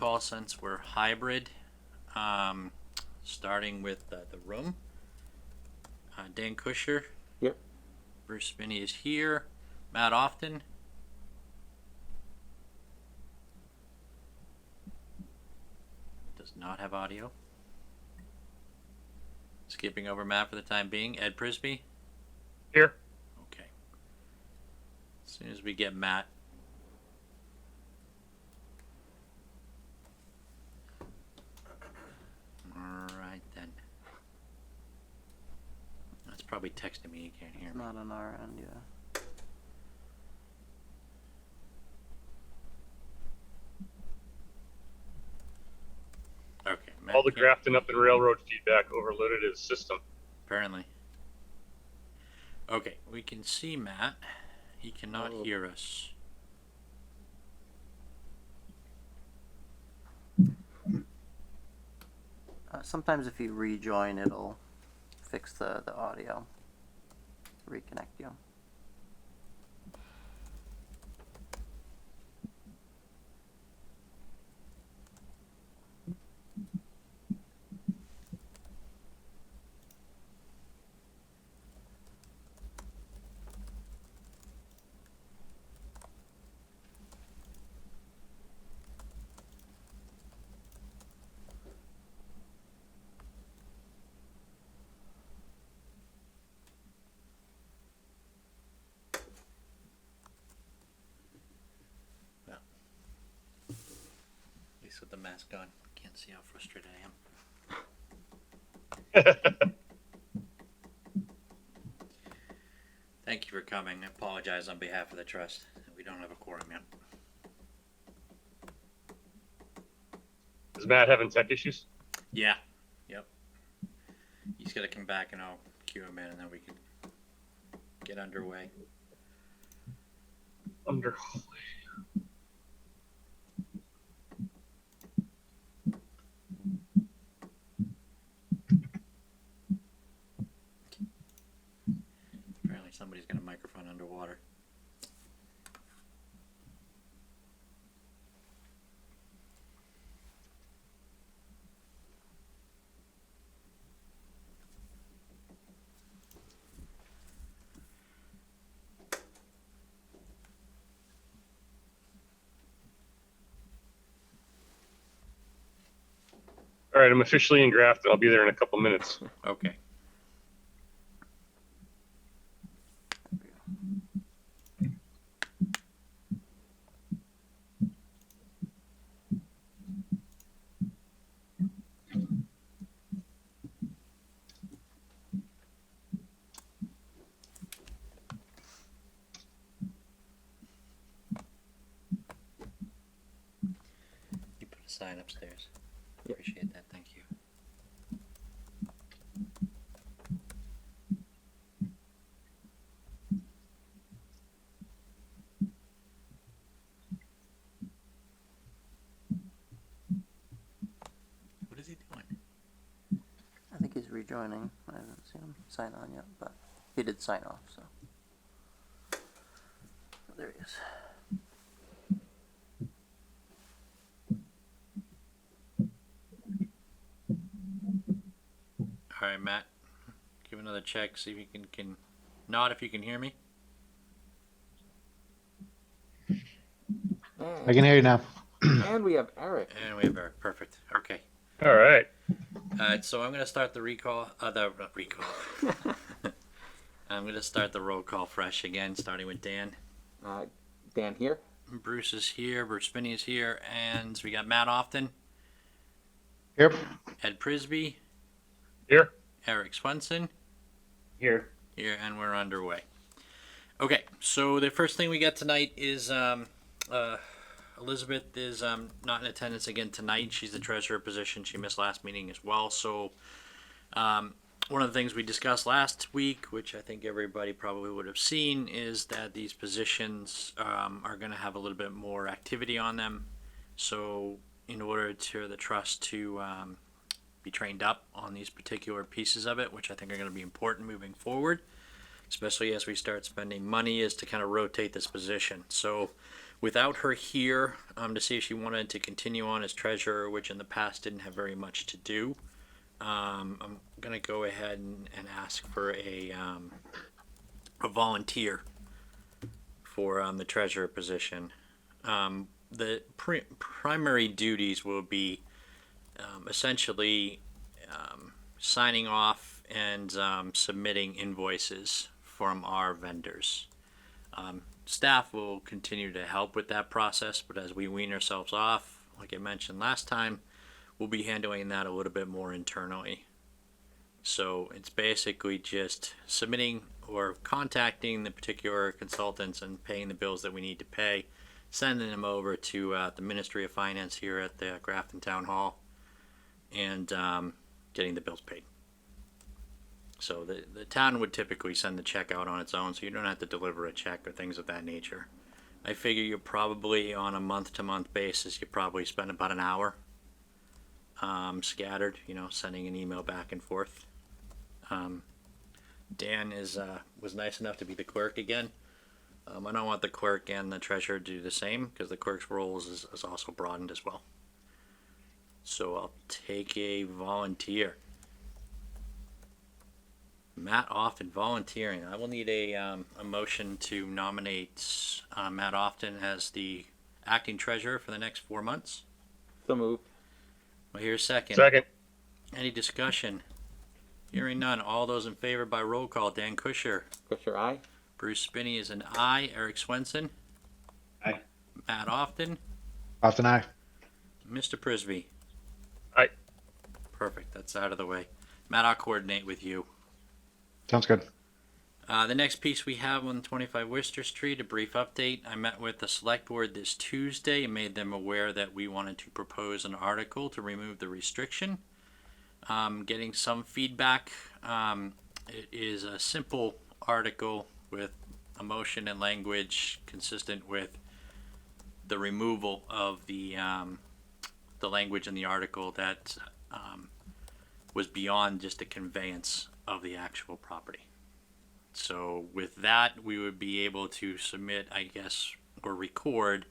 call since we're hybrid. Starting with the room. Dan Kusher. Yep. Bruce Spinney is here. Matt Often. Does not have audio. Skipping over Matt for the time being. Ed Prisby. Here. Okay. As soon as we get Matt. Alright then. That's probably texting me, you can't hear me. Not on our end, yeah. Okay. Matt All the can't- Grafton up and railroad feedback overloaded his system. Apparently. Okay, we can see Matt. He cannot hear us. Sometimes if you rejoin, it'll fix the audio. Reconnect you. At least with the mask on, can't see how frustrated I am. Thank you for coming. I apologize on behalf of the trust. We don't have a quorum yet. Is Matt having tech issues? Yeah. Yep. He's got to come back and I'll cue him in and then we can get underway. Apparently somebody's got a microphone underwater. All right, I'm officially in Grafton. I'll be there in a couple minutes. Okay. You put a sign upstairs. Yep. Appreciate that. Thank you. What is he doing? I think he's rejoining. I haven't seen him sign on yet, but he did sign off, so. There he is. All right, Matt. Give another check. See if you can nod if you can hear me. And, I can hear you now. and we have Eric. And we have Eric. Perfect. Okay. All right. So I'm going to start the recall. Not recall. I'm going to start the roll call fresh again, starting with Dan. Dan here. Bruce is here. Bruce Spinney is here. And so we got Matt Often, Yep. Ed Prisby, Here. Eric Swenson. Here. Here, and we're underway. Okay, so the first thing we got tonight is Elizabeth is not in attendance again tonight. She's the treasurer position. She missed last meeting as well. So one of the things we discussed last week, which I think everybody probably would have seen, is that these positions are going to have a little bit more activity on them. So in order to the trust to be trained up on these particular pieces of it, which I think are going to be important moving forward, especially as we start spending money, is to kind of rotate this position. So without her here to see if she wanted to continue on as treasurer, which in the past didn't have very much to do. I'm gonna go ahead and ask for a volunteer for the treasurer position. The primary duties will be essentially signing off and submitting invoices from our vendors. Staff will continue to help with that process, but as we wean ourselves off, like I mentioned last time, we'll be handling that a little bit more internally. So it's basically just submitting or contacting the particular consultants and paying the bills that we need to pay, sending them over to the Ministry of Finance here at the Grafton Town Hall, and getting the bills paid. So the town would typically send the check out on its own, so you don't have to deliver a check or things of that nature. I figure you're probably on a month-to-month basis, you probably spend about an hour scattered, sending an email back and forth. Dan was nice enough to be the clerk again. I don't want the clerk and the treasurer to do the same, because the clerk's role is also broadened as well. So I'll take a volunteer. Matt Often volunteering. I will need a motion to nominate Matt Often as the acting treasurer for the next 4 months. So moved. Well, here's a second. Second. Any discussion? Hearing none. All those in favor by roll call. Dan Kusher. Kusher, aye. Bruce Spinney is an aye. Eric Swenson. Aye. Matt Often. Often aye. Mr. Prisby. Aye. Perfect. That's out of the way. Matt, I'll coordinate with you. Sounds good. The next piece we have on 25 Worcester Street, a brief update. I met with the select board this Tuesday and made them aware that we wanted to propose an article to remove the restriction. Getting some feedback. It is a simple article with a motion and language consistent with the removal of the language in the article that was beyond just a conveyance of the actual property. So with that, we would be able to submit, I guess, or record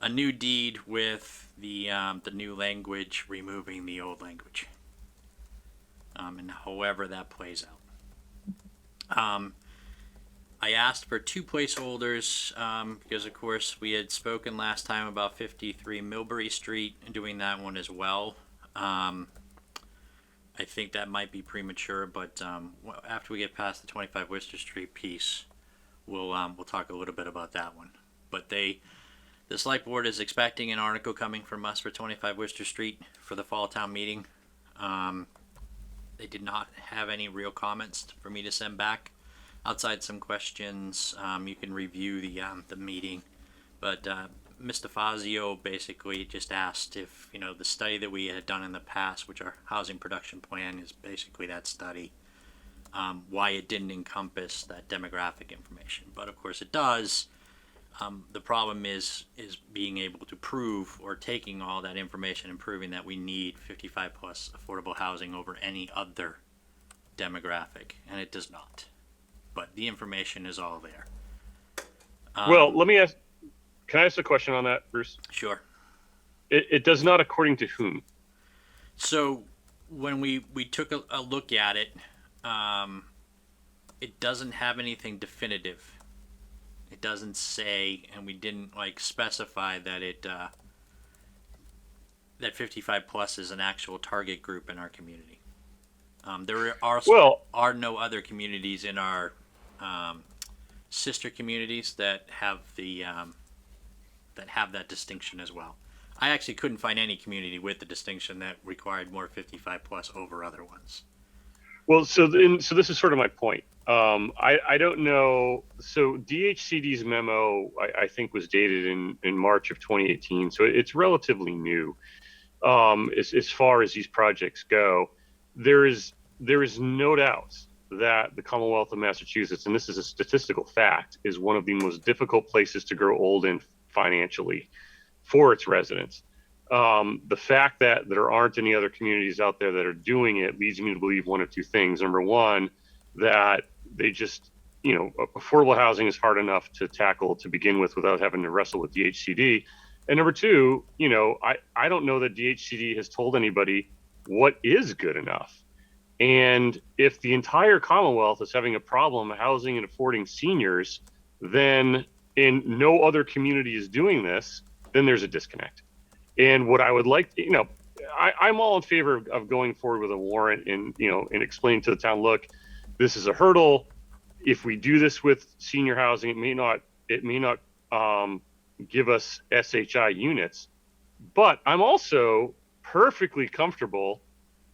a new deed with the new language removing the old language. And however that plays out. I asked for 2 placeholders because, of course, we had spoken last time about 53 Millbury Street and doing that one as well. I think that might be premature, but after we get past the 25 Worcester Street piece, we'll talk a little bit about that one. But the select board is expecting an article coming from us for 25 Worcester Street for the fall town meeting. They did not have any real comments for me to send back. Outside some questions, you can review the meeting, but Mr. Fazio basically just asked if the study that we had done in the past, which our housing production plan is basically that study, why it didn't encompass that demographic information. But of course it does. The problem is being able to prove, or taking all that information and proving that we need 55 plus affordable housing over any other demographic, and it does not. But the information is all there. Well, let me ask. Can I ask a question on that, Bruce? Sure. It does not, according to whom? So when we took a look at it, it doesn't have anything definitive. It doesn't say, and we didn't specify that that 55 plus is an actual target group in our community. There are no other communities in our sister communities that have that distinction as well. I actually couldn't find any community with the distinction that required more 55 plus over other ones. Well, so this is sort of my point. I don't know. So DHCD's memo, I think, was dated in March of 2018. So it's relatively new as far as these projects go. There is no doubt that the Commonwealth of Massachusetts, and this is a statistical fact, is one of the most difficult places to grow old in financially for its residents. The fact that there aren't any other communities out there that are doing it leads me to believe one of two things. Number one, that they just affordable housing is hard enough to tackle to begin with without having to wrestle with DHCD. And number two, I don't know that DHCD has told anybody what is good enough. And if the entire Commonwealth is having a problem housing and affording seniors, then and no other community is doing this, then there's a disconnect. And what I would like, I'm all in favor of going forward with a warrant and explaining to the town, look, this is a hurdle. If we do this with senior housing, it may not give us SHI units. But I'm also perfectly comfortable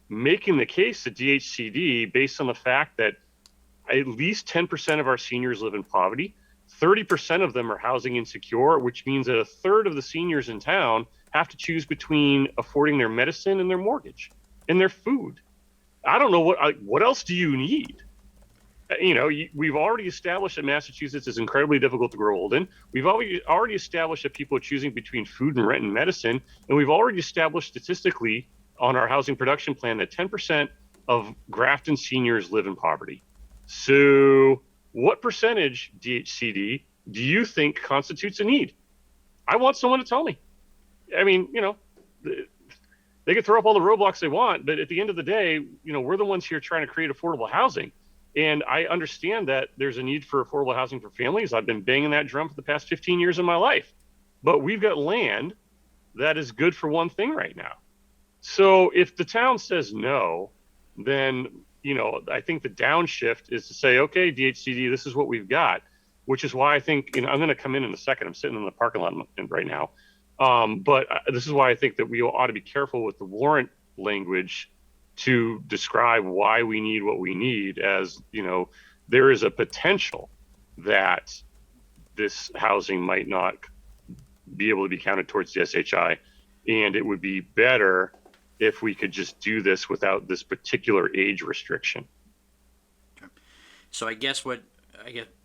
making the case to DHCD based on the fact that at least 10% of our seniors live in poverty. 30% of them are housing insecure, which means that a third of the seniors in town have to choose between affording their medicine and their mortgage and their food. I don't know what else do you need? We've already established that Massachusetts is incredibly difficult to grow old in. We've already established that people are choosing between food and rent and medicine. And we've already established statistically on our housing production plan that 10% of Grafton seniors live in poverty. So what percentage, DHCD, do you think constitutes a need? I want someone to tell me. I mean, they can throw up all the roadblocks they want, but at the end of the day, we're the ones here trying to create affordable housing. And I understand that there's a need for affordable housing for families. I've been banging that drum for the past 15 years of my life. But we've got land that is good for one thing right now. So if the town says no, then, I think the downshift is to say, okay, DHCD, this is what we've got, which is why I think, I'm going to come in a second. I'm sitting in the parking lot right now. But this is why I think that we ought to be careful with the warrant language to describe why we need what we need, as there is a potential that this housing might not be able to be counted towards the SHI, and it would be better if we could just do this without this particular age restriction. So I guess what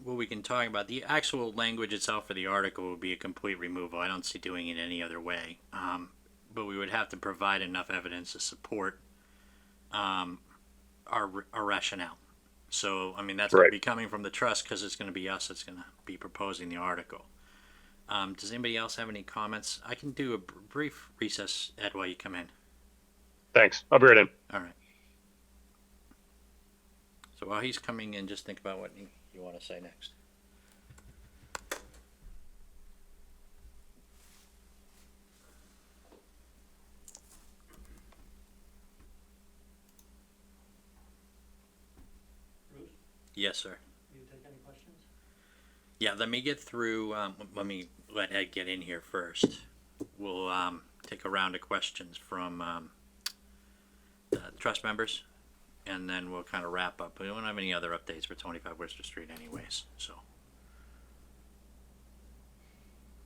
we can talk about, the actual language itself for the article would be a complete removal. I don't see doing it any other way. But we would have to provide enough evidence to support our rationale. So, that's going to be coming from the trust, because it's going to be us that's going to be proposing the article. Does anybody else have any comments? I can do a brief recess, Ed, while you come in. Thanks. I'll be right in. All right. So while he's coming in, just think about what you want to say next. Yes, sir. Do you take any questions? Yeah, let me get through. Let me let Ed get in here first. We'll take a round of questions from the trust members, and then we'll kind of wrap up. We don't have any other updates for 25 Worcester Street anyways, so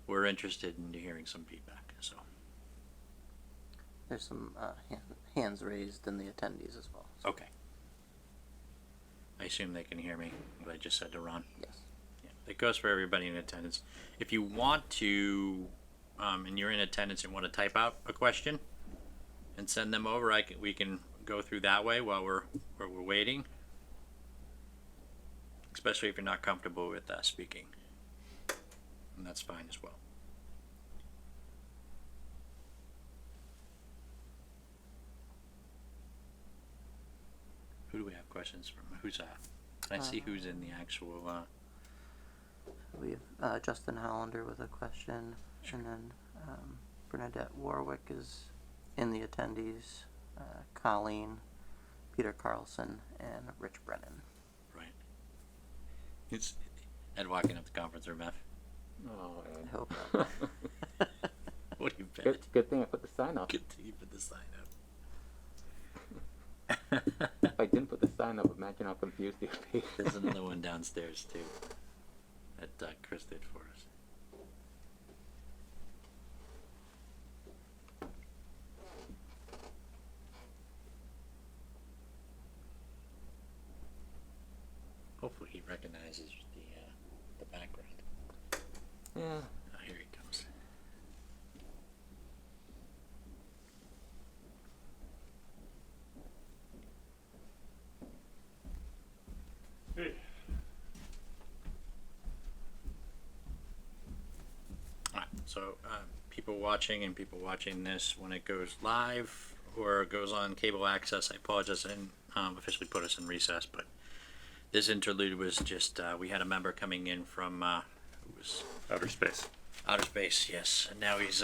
we're interested in hearing some feedback. So There's some hands raised in the attendees as well. So, okay. I assume they can hear me, what I just said to Ron. yes. Yeah, it goes for everybody in attendance. If you want to, and you're in attendance and want to type out a question and send them over, we can go through that way while we're waiting. Especially if you're not comfortable with speaking, and that's fine as well. Who do we have questions from? Who's that? Can I see who's in the actual? We have Justin Hollander with a question, and then Bernadette Warwick is in the attendees, Colleen, Peter Carlson, and Rich Brennan. Right. It's Ed walking up the conference room, F. Oh, I hope not. What do you bet? good thing I put the sign up. Good to you put the sign up. If I didn't put the sign up, imagine how confused you'd be. There's another one downstairs too that Chris did for us. Hopefully he recognizes the background. Yeah. Oh, here he comes. Hey. So, people watching and people watching this when it goes live or goes on cable access, I apologize, and officially put us in recess, but this interlude was just, we had a member coming in from, who was Outer space. outer space, yes, and now he's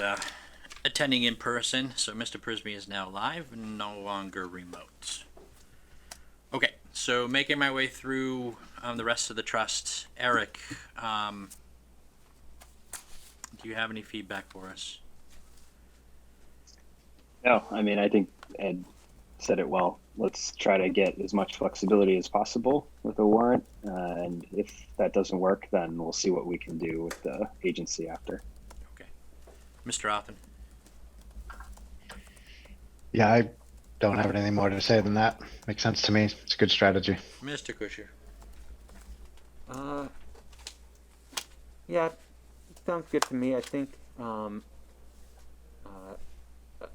attending in person. So Mr. Prisby is now live and no longer remote. Okay, so making my way through the rest of the trust. Eric, do you have any feedback for us? No, I mean, I think Ed said it well. Let's try to get as much flexibility as possible with the warrant. And if that doesn't work, then we'll see what we can do with the agency after. Okay. Mr. Othman? Yeah, I don't have anything more to say than that. Makes sense to me. It's a good strategy. Mr. Kusher? Yeah, sounds good to me. I think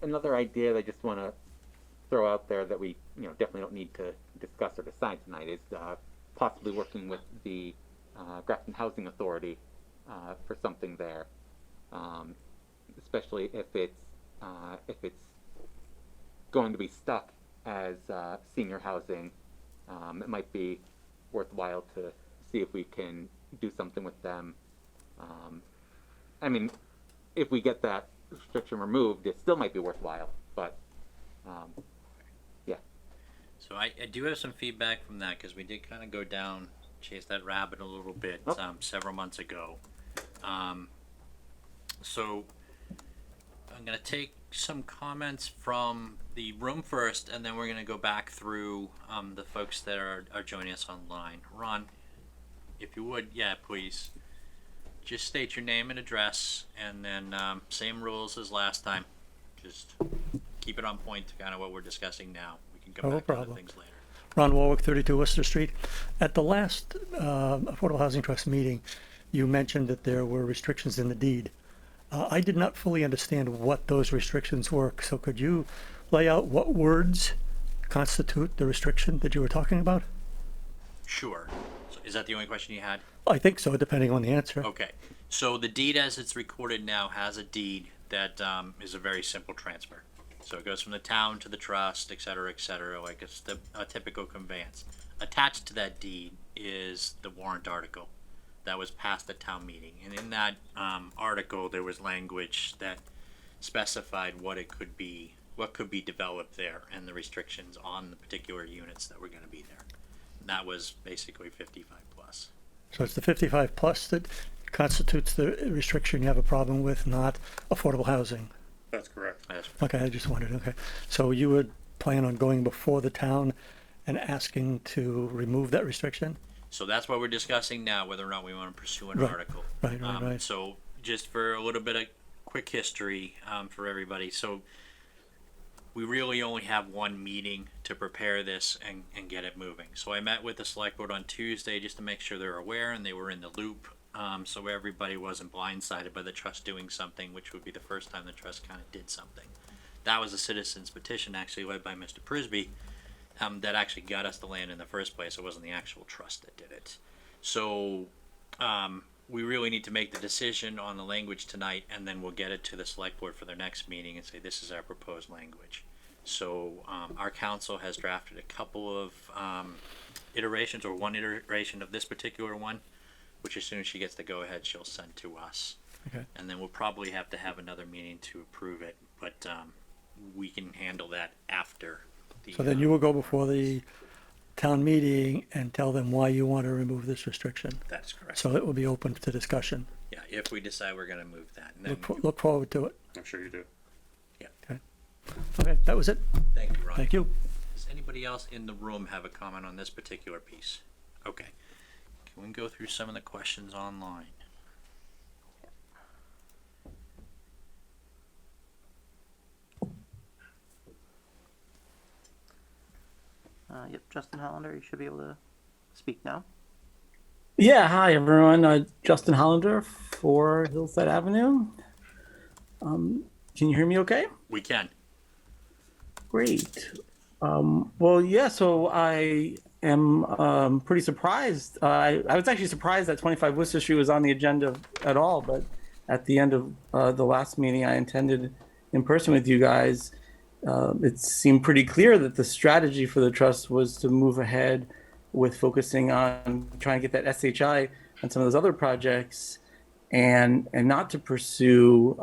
another idea that I just want to throw out there that we definitely don't need to discuss or decide tonight is possibly working with the Grafton Housing Authority for something there, especially if it's going to be stuck as senior housing. It might be worthwhile to see if we can do something with them. I mean, if we get that restriction removed, it still might be worthwhile, but yeah. So I do have some feedback from that because we did kind of go down, chase that rabbit a little bit several months ago. So I'm going to take some comments from the room first, and then we're going to go back through the folks that are joining us online. Ron, if you would, yeah, please. Just state your name and address, and then same rules as last time. Just keep it on point to kind of what we're discussing now. We can come back to other things later. Ron Warwick, 32 Worcester Street. At the last Affordable Housing Trust meeting, you mentioned that there were restrictions in the deed. I did not fully understand what those restrictions were, so could you lay out what words constitute the restriction that you were talking about? Sure. So is that the only question you had? I think so, depending on the answer. Okay. So the deed as it's recorded now has a deed that is a very simple transfer. So it goes from the town to the trust, et cetera, like it's a typical conveyance. Attached to that deed is the warrant article that was passed at town meeting. And in that article, there was language that specified what could be developed there and the restrictions on the particular units that were going to be there. And that was basically 55 plus. So it's the 55 plus that constitutes the restriction you have a problem with, not affordable housing. That's correct. Okay, I just wondered, okay. So you would plan on going before the town and asking to remove that restriction? So that's what we're discussing now, whether or not we want to pursue an Right. article. Right. So just for a little bit of quick history for everybody. So we really only have one meeting to prepare this and get it moving. So I met with the select board on Tuesday just to make sure they're aware and they were in the loop. So everybody wasn't blindsided by the trust doing something, which would be the first time the trust kind of did something. That was a citizen's petition actually led by Mr. Prisby that actually got us the land in the first place. It wasn't the actual trust that did it. So we really need to make the decision on the language tonight, and then we'll get it to the select board for their next meeting and say this is our proposed language. So our council has drafted a couple of iterations, or one iteration of this particular one, which as soon as she gets the go-ahead, she'll send to us. Okay. And then we'll probably have to have another meeting to approve it, but we can handle that after. So then you will go before the town meeting and tell them why you want to remove this restriction. That's correct. So it will be open to discussion. Yeah, if we decide we're going to move that. And then Look forward to it. I'm sure you do. Okay, that was it. thank you, Ron. Thank you. Does anybody else in the room have a comment on this particular piece? Okay. Can we go through some of the questions online? Yep, Justin Hollander, you should be able to speak now. Yeah, hi everyone. Justin Hollander, 4 Hillside Avenue. Can you hear me okay? We can. Great. Well, yeah, so I am pretty surprised. I was actually surprised that 25 Worcester Street was on the agenda at all, but at the end of the last meeting I attended in person with you guys, it seemed pretty clear that the strategy for the trust was to move ahead with focusing on trying to get that SHI and some of those other projects, and not to pursue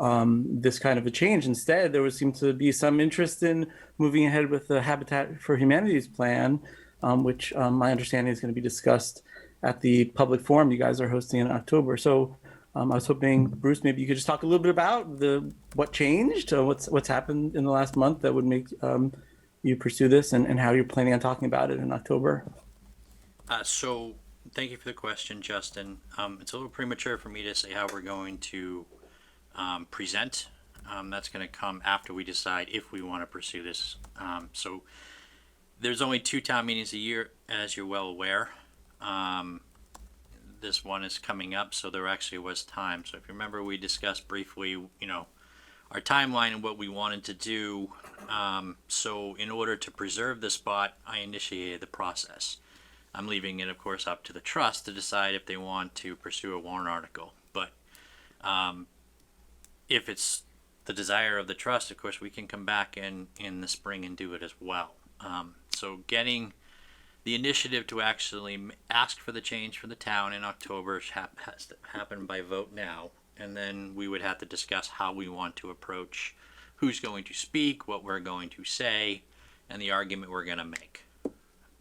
this kind of a change. Instead, there would seem to be some interest in moving ahead with the Habitat for Humanity's plan, which my understanding is going to be discussed at the public forum you guys are hosting in October. So I was hoping, Bruce, maybe you could just talk a little bit about what changed, what's happened in the last month that would make you pursue this, and how you're planning on talking about it in October. So thank you for the question, Justin. It's a little premature for me to say how we're going to present. That's going to come after we decide if we want to pursue this. So there's only 2 town meetings a year, as you're well aware. This one is coming up, so there actually was time. So if you remember, we discussed briefly, our timeline and what we wanted to do. So in order to preserve the spot, I initiated the process. I'm leaving it, of course, up to the trust to decide if they want to pursue a warrant article. But if it's the desire of the trust, of course, we can come back in the spring and do it as well. So getting the initiative to actually ask for the change for the town in October has to happen by vote now. And then we would have to discuss how we want to approach who's going to speak, what we're going to say, and the argument we're going to make.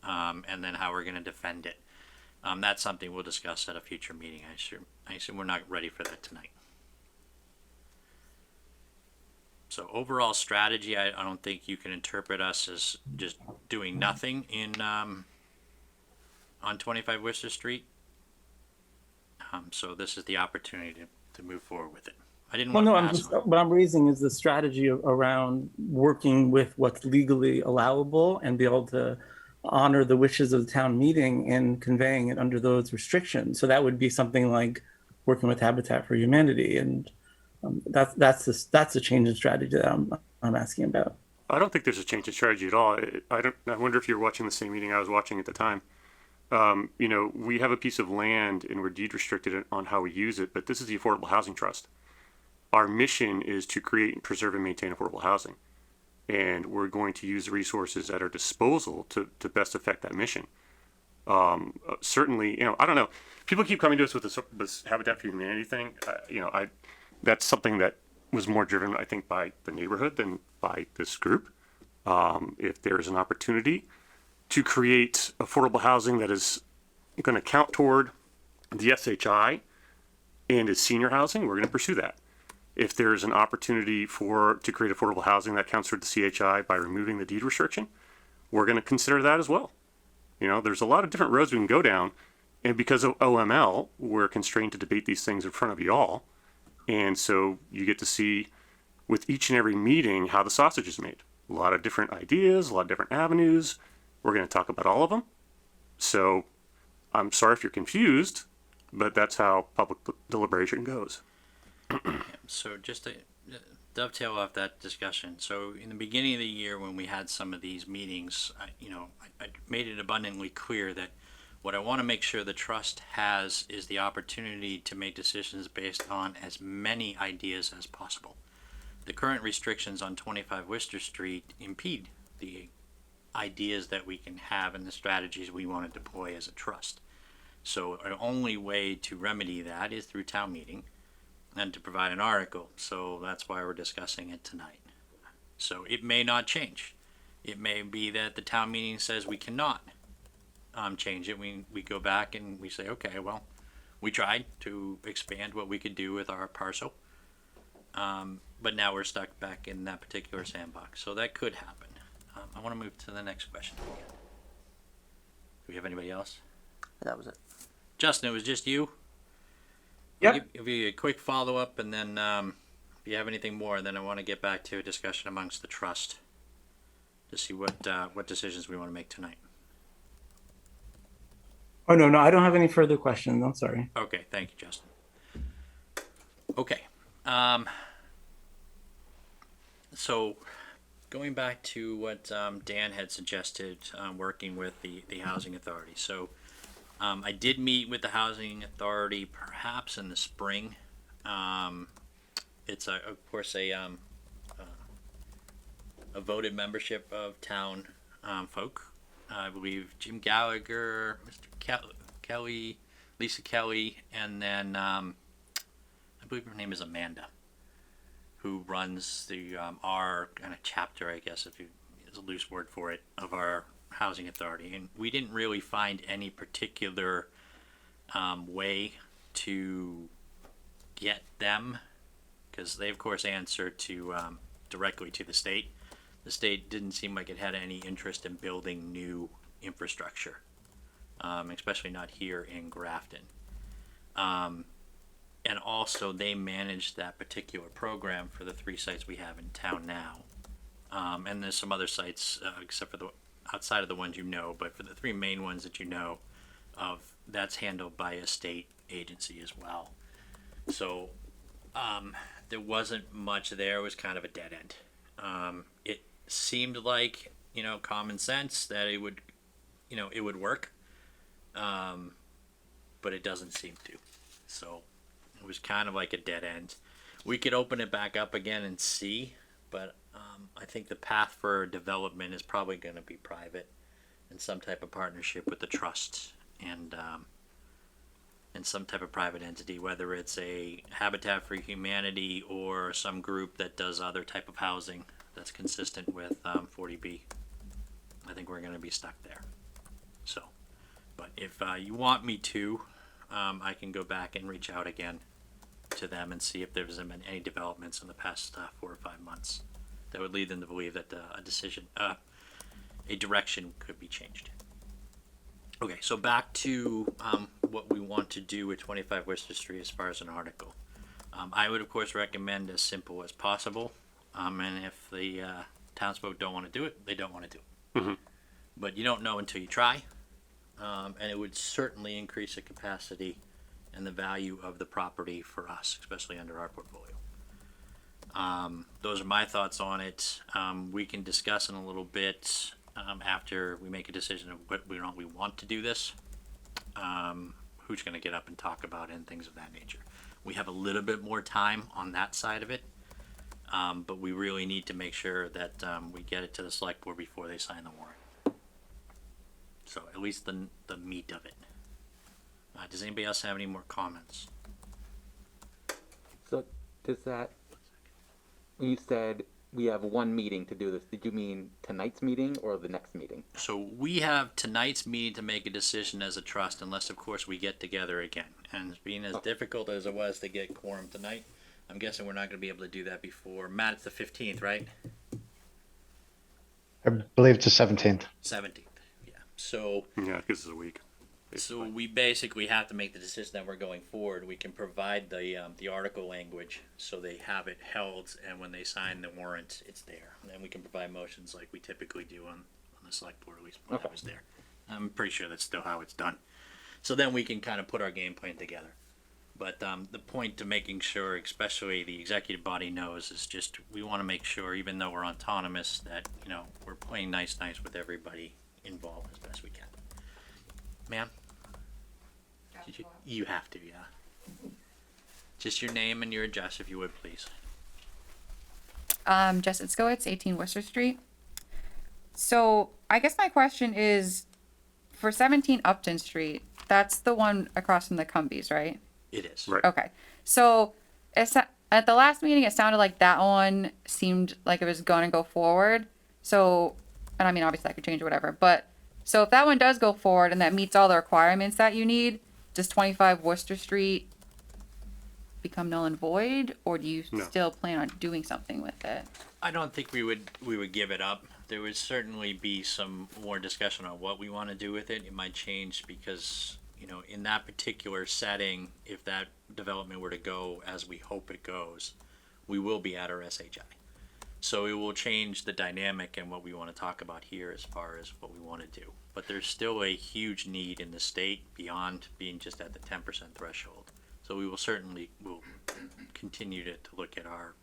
And then how we're going to defend it. That's something we'll discuss at a future meeting. I assume we're not ready for that tonight. So overall strategy, I don't think you can interpret us as just doing nothing on 25 Worcester Street. So this is the opportunity to move forward with it. I didn't want to ask. What I'm raising is the strategy around working with what's legally allowable and be able to honor the wishes of the town meeting and conveying it under those restrictions. So that would be something like working with Habitat for Humanity, and that's a change in strategy that I'm asking about. I don't think there's a change in strategy at all. I wonder if you're watching the same meeting I was watching at the time. We have a piece of land and we're deed restricted on how we use it, but this is the Affordable Housing Trust. Our mission is to create and preserve and maintain affordable housing. And we're going to use the resources at our disposal to best affect that mission. Certainly, I don't know. People keep coming to us with this Habitat for Humanity thing. That's something that was more driven, I think, by the neighborhood than by this group. If there is an opportunity to create affordable housing that is going to count toward the SHI and is senior housing, we're going to pursue that. If there's an opportunity to create affordable housing that counts toward the CHI by removing the deed restriction, we're going to consider that as well. There's a lot of different roads we can go down, and because of OML, we're constrained to debate these things in front of you all. And so you get to see with each and every meeting how the sausage is made. A lot of different ideas, a lot of different avenues. We're going to talk about all of them. So I'm sorry if you're confused, but that's how public deliberation goes. So just to dovetail off that discussion. So in the beginning of the year when we had some of these meetings, I made it abundantly clear that what I want to make sure the trust has is the opportunity to make decisions based on as many ideas as possible. The current restrictions on 25 Worcester Street impede the ideas that we can have and the strategies we want to deploy as a trust. So our only way to remedy that is through town meeting and to provide an article. So that's why we're discussing it tonight. So it may not change. It may be that the town meeting says we cannot change it. We go back and we say, okay, well, we tried to expand what we could do with our parcel, but now we're stuck back in that particular sandbox. So that could happen. I want to move to the next question. Do we have anybody else? That was it. Justin, it was just you? Yep. I'll give you a quick follow-up, and then if you have anything more, then I want to get back to a discussion amongst the trust to see what decisions we want to make tonight. Oh, no, I don't have any further questions. I'm sorry. Okay, thank you, Justin. Okay. So going back to what Dan had suggested, working with the Housing Authority. So I did meet with the Housing Authority perhaps in the spring It's of course a voted membership of town folk. I believe Jim Gallagher, Mr. Kelly, Lisa Kelly, and then I believe her name is Amanda, who runs the our kind of chapter, I guess, if you is a loose word for it, of our housing authority. And we didn't really find any particular way to get them, because they of course answer to directly to the state. The state didn't seem like it had any interest in building new infrastructure, especially not here in Grafton. And also they manage that particular program for the 3 sites we have in town now. And there's some other sites, except for the outside of the ones you know, but for the 3 main ones that you know of, that's handled by a state agency as well. So there wasn't much there. It was kind of a dead end. It seemed like, common sense that it would, it would work. But it doesn't seem to. So it was kind of like a dead end. We could open it back up again and see, but I think the path for development is probably going to be private and some type of partnership with the trust and some type of private entity, whether it's a Habitat for Humanity or some group that does other type of housing that's consistent with 40B. I think we're going to be stuck there. So, but if you want me to, I can go back and reach out again to them and see if there's been any developments in the past 4 or 5 months that would lead them to believe that a direction could be changed. Okay, so back to what we want to do with 25 Worcester Street as far as an article. I would of course recommend as simple as possible, and if the townsfolk don't want to do it, they don't want to do it. Mm-hmm. But you don't know until you try, and it would certainly increase the capacity and the value of the property for us, especially under our portfolio. Those are my thoughts on it. We can discuss in a little bit after we make a decision of what we want to do this. Who's going to get up and talk about it and things of that nature. We have a little bit more time on that side of it, but we really need to make sure that we get it to the select board before they sign the warrant. So at least the meat of it. Does anybody else have any more comments? So does that, when you said we have 1 meeting to do this, did you mean tonight's meeting or the next meeting? So we have tonight's meeting to make a decision as a trust, unless of course we get together again. And being as difficult as it was to get quorum tonight, I'm guessing we're not going to be able to do that before, Matt, it's the 15th, right? I believe it's the 17th. 17th, yeah. So Yeah, it gives us a week. So we basically have to make the decision that we're going forward. We can provide the article language so they have it held, and when they sign the warrant, it's there. And then we can provide motions like we typically do on the select board, at least when I was there. I'm pretty sure that's still how it's done. So then we can kind of put our game plan together. But the point to making sure, especially the executive body knows, is just we want to make sure, even though we're autonomous, that we're playing nice with everybody involved as best we can. Ma'am? You have to, yeah. Just your name and your address, if you would, please. Jess Itzkowitz, 18 Worcester Street. So I guess my question is, for 17 Upton Street, that's the one across from the Cumbies, right? It is. Right. Okay. So at the last meeting, it sounded like that one seemed like it was going to go forward. So, and I mean, obviously that could change or whatever, but so if that one does go forward and that meets all the requirements that you need, does 25 Worcester Street become null and void, or do you still plan on doing something with it? I don't think we would give it up. There would certainly be some more discussion on what we want to do with it. It might change because, in that particular setting, if that development were to go as we hope it goes, we will be at our SHI. So it will change the dynamic and what we want to talk about here as far as what we want to do. But there's still a huge need in the state beyond being just at the 10% threshold. So we will continue to look at our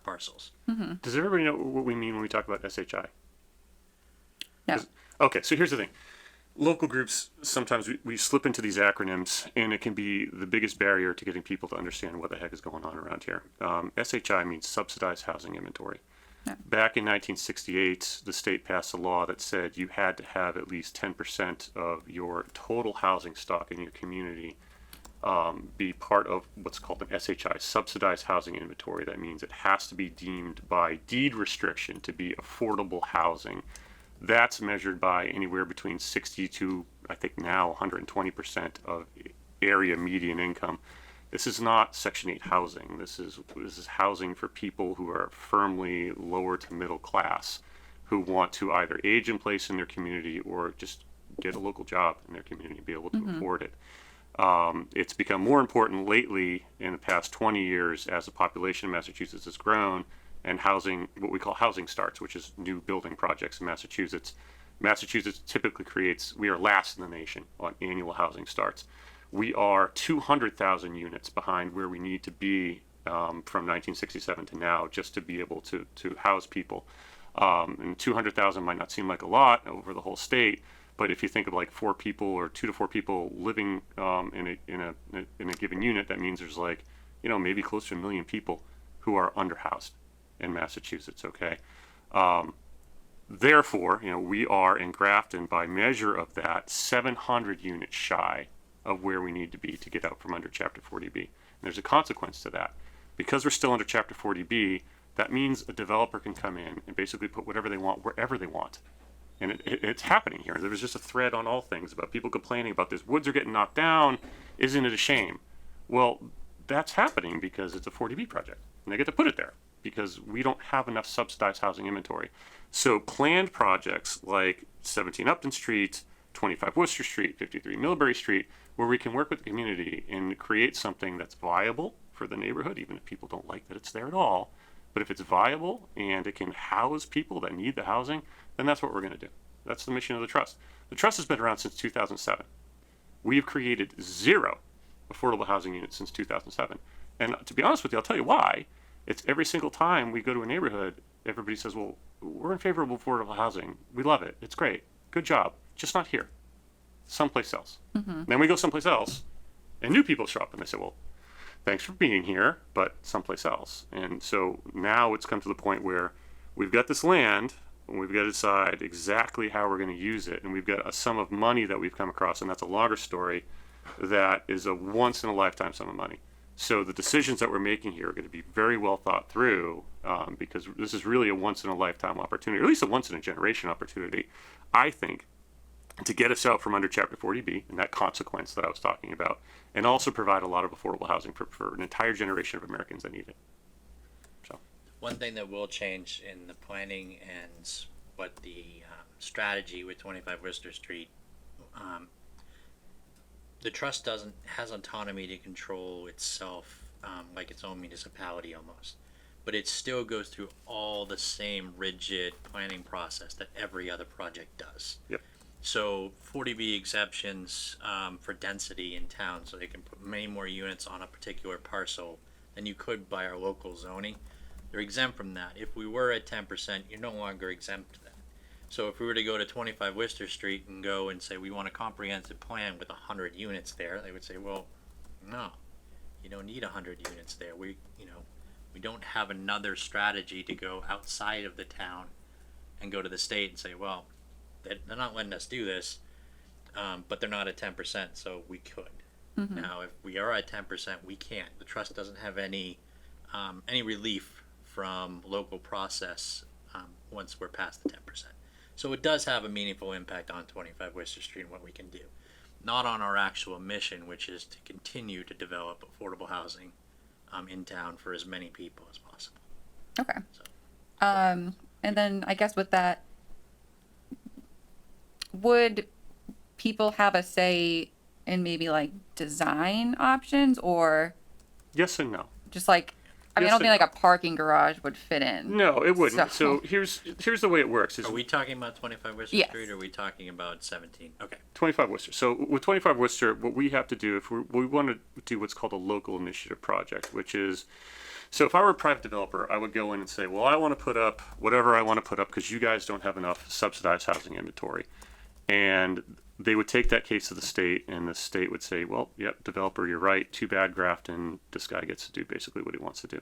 parcels. Mm-hmm. Does everybody know what we mean when we talk about SHI? No. Okay, so here's the thing. local groups, sometimes we slip into these acronyms, and it can be the biggest barrier to getting people to understand what the heck is going on around here. SHI means Subsidized Housing Inventory. Back in 1968, the state passed a law that said you had to have at least 10% of your total housing stock in your community be part of what's called an SHI, Subsidized Housing Inventory. That means it has to be deemed by deed restriction to be affordable housing. That's measured by anywhere between 60 to, I think now, 120% of area median income. This is not Section 8 housing. This is housing for people who are firmly lower to middle class, who want to either age in place in their community or just get a local job in their community and be able to afford it. It's become more important lately in the past 20 years as the population of Massachusetts has grown, and housing, what we call housing starts, which is new building projects in Massachusetts. Massachusetts typically we are last in the nation on annual housing starts. We are 200,000 units behind where we need to be from 1967 to now just to be able to house people. And 200,000 might not seem like a lot over the whole state, but if you think of like 4 people or 2 to 4 people living in a given unit, that means there's like, maybe close to 1 million people who are underhoused in Massachusetts, okay? Therefore, we are in Grafton, by measure of that, 700 units shy of where we need to be to get out from under Chapter 40B. And there's a consequence to that. Because we're still under Chapter 40B, that means a developer can come in and basically put whatever they want wherever they want. And it's happening here. There was just a thread on all things about people complaining about this. Woods are getting knocked down. Isn't it a shame? Well, that's happening because it's a 40B project. And they get to put it there because we don't have enough subsidized housing inventory. So planned projects like 17 Upton Street, 25 Worcester Street, 53 Millbury Street, where we can work with the community and create something that's viable for the neighborhood, even if people don't like that it's there at all. But if it's viable and it can house people that need the housing, then that's what we're going to do. That's the mission of the trust. The trust has been around since 2007. We have created 0 affordable housing units since 2007. And to be honest with you, I'll tell you why. It's every single time we go to a neighborhood, everybody says, well, we're in favor of affordable housing. We love it. It's great. Good job. Just not here. Someplace else. Then we go someplace else, and new people show up, and they say, well, thanks for being here, but someplace else. And so now it's come to the point where we've got this land, and we've got to decide exactly how we're going to use it. And we've got a sum of money that we've come across, and that's a longer story, that is a once-in-a-lifetime sum of money. So the decisions that we're making here are going to be very well thought through, because this is really a once-in-a-lifetime opportunity, or at least a once-in-a-generation opportunity, I think, to get us out from under Chapter 40B and that consequence that I was talking about, and also provide a lot of affordable housing for an entire generation of Americans that need it. So, one thing that will change in the planning and what the strategy with 25 Worcester Street, the trust has autonomy to control itself like its own municipality almost, but it still goes through all the same rigid planning process that every other project does. Yep. So 40B exceptions for density in town, so they can put many more units on a particular parcel than you could by our local zoning. They're exempt from that. If we were at 10%, you're no longer exempt to that. So if we were to go to 25 Worcester Street and go and say we want a comprehensive plan with 100 units there, they would say, well, no, you don't need 100 units there. We don't have another strategy to go outside of the town and go to the state and say, well, they're not letting us do this, but they're not at 10%, so we could. Now, if we are at 10%, we can't. The trust doesn't have any relief from local process once we're past the 10%. So it does have a meaningful impact on 25 Worcester Street and what we can do. Not on our actual mission, which is to continue to develop affordable housing in town for as many people as possible. Okay. So. And then I guess with that, would people have a say in maybe like design options, or yes and no. just like, I mean, Yes I don't think and like a parking garage would fit in. No, it wouldn't. So- So here's the way it works. Is Are we talking about 25 Worcester Yes. Street, or are we talking about 17? Okay. 25 Worcester. So with 25 Worcester, what we have to do, if we want to do what's called a local initiative project, which is, so if I were a private developer, I would go in and say, well, I want to put up whatever I want to put up because you guys don't have enough subsidized housing inventory. And they would take that case to the state, and the state would say, well, yep, developer, you're right. Too bad, Grafton. This guy gets to do basically what he wants to do.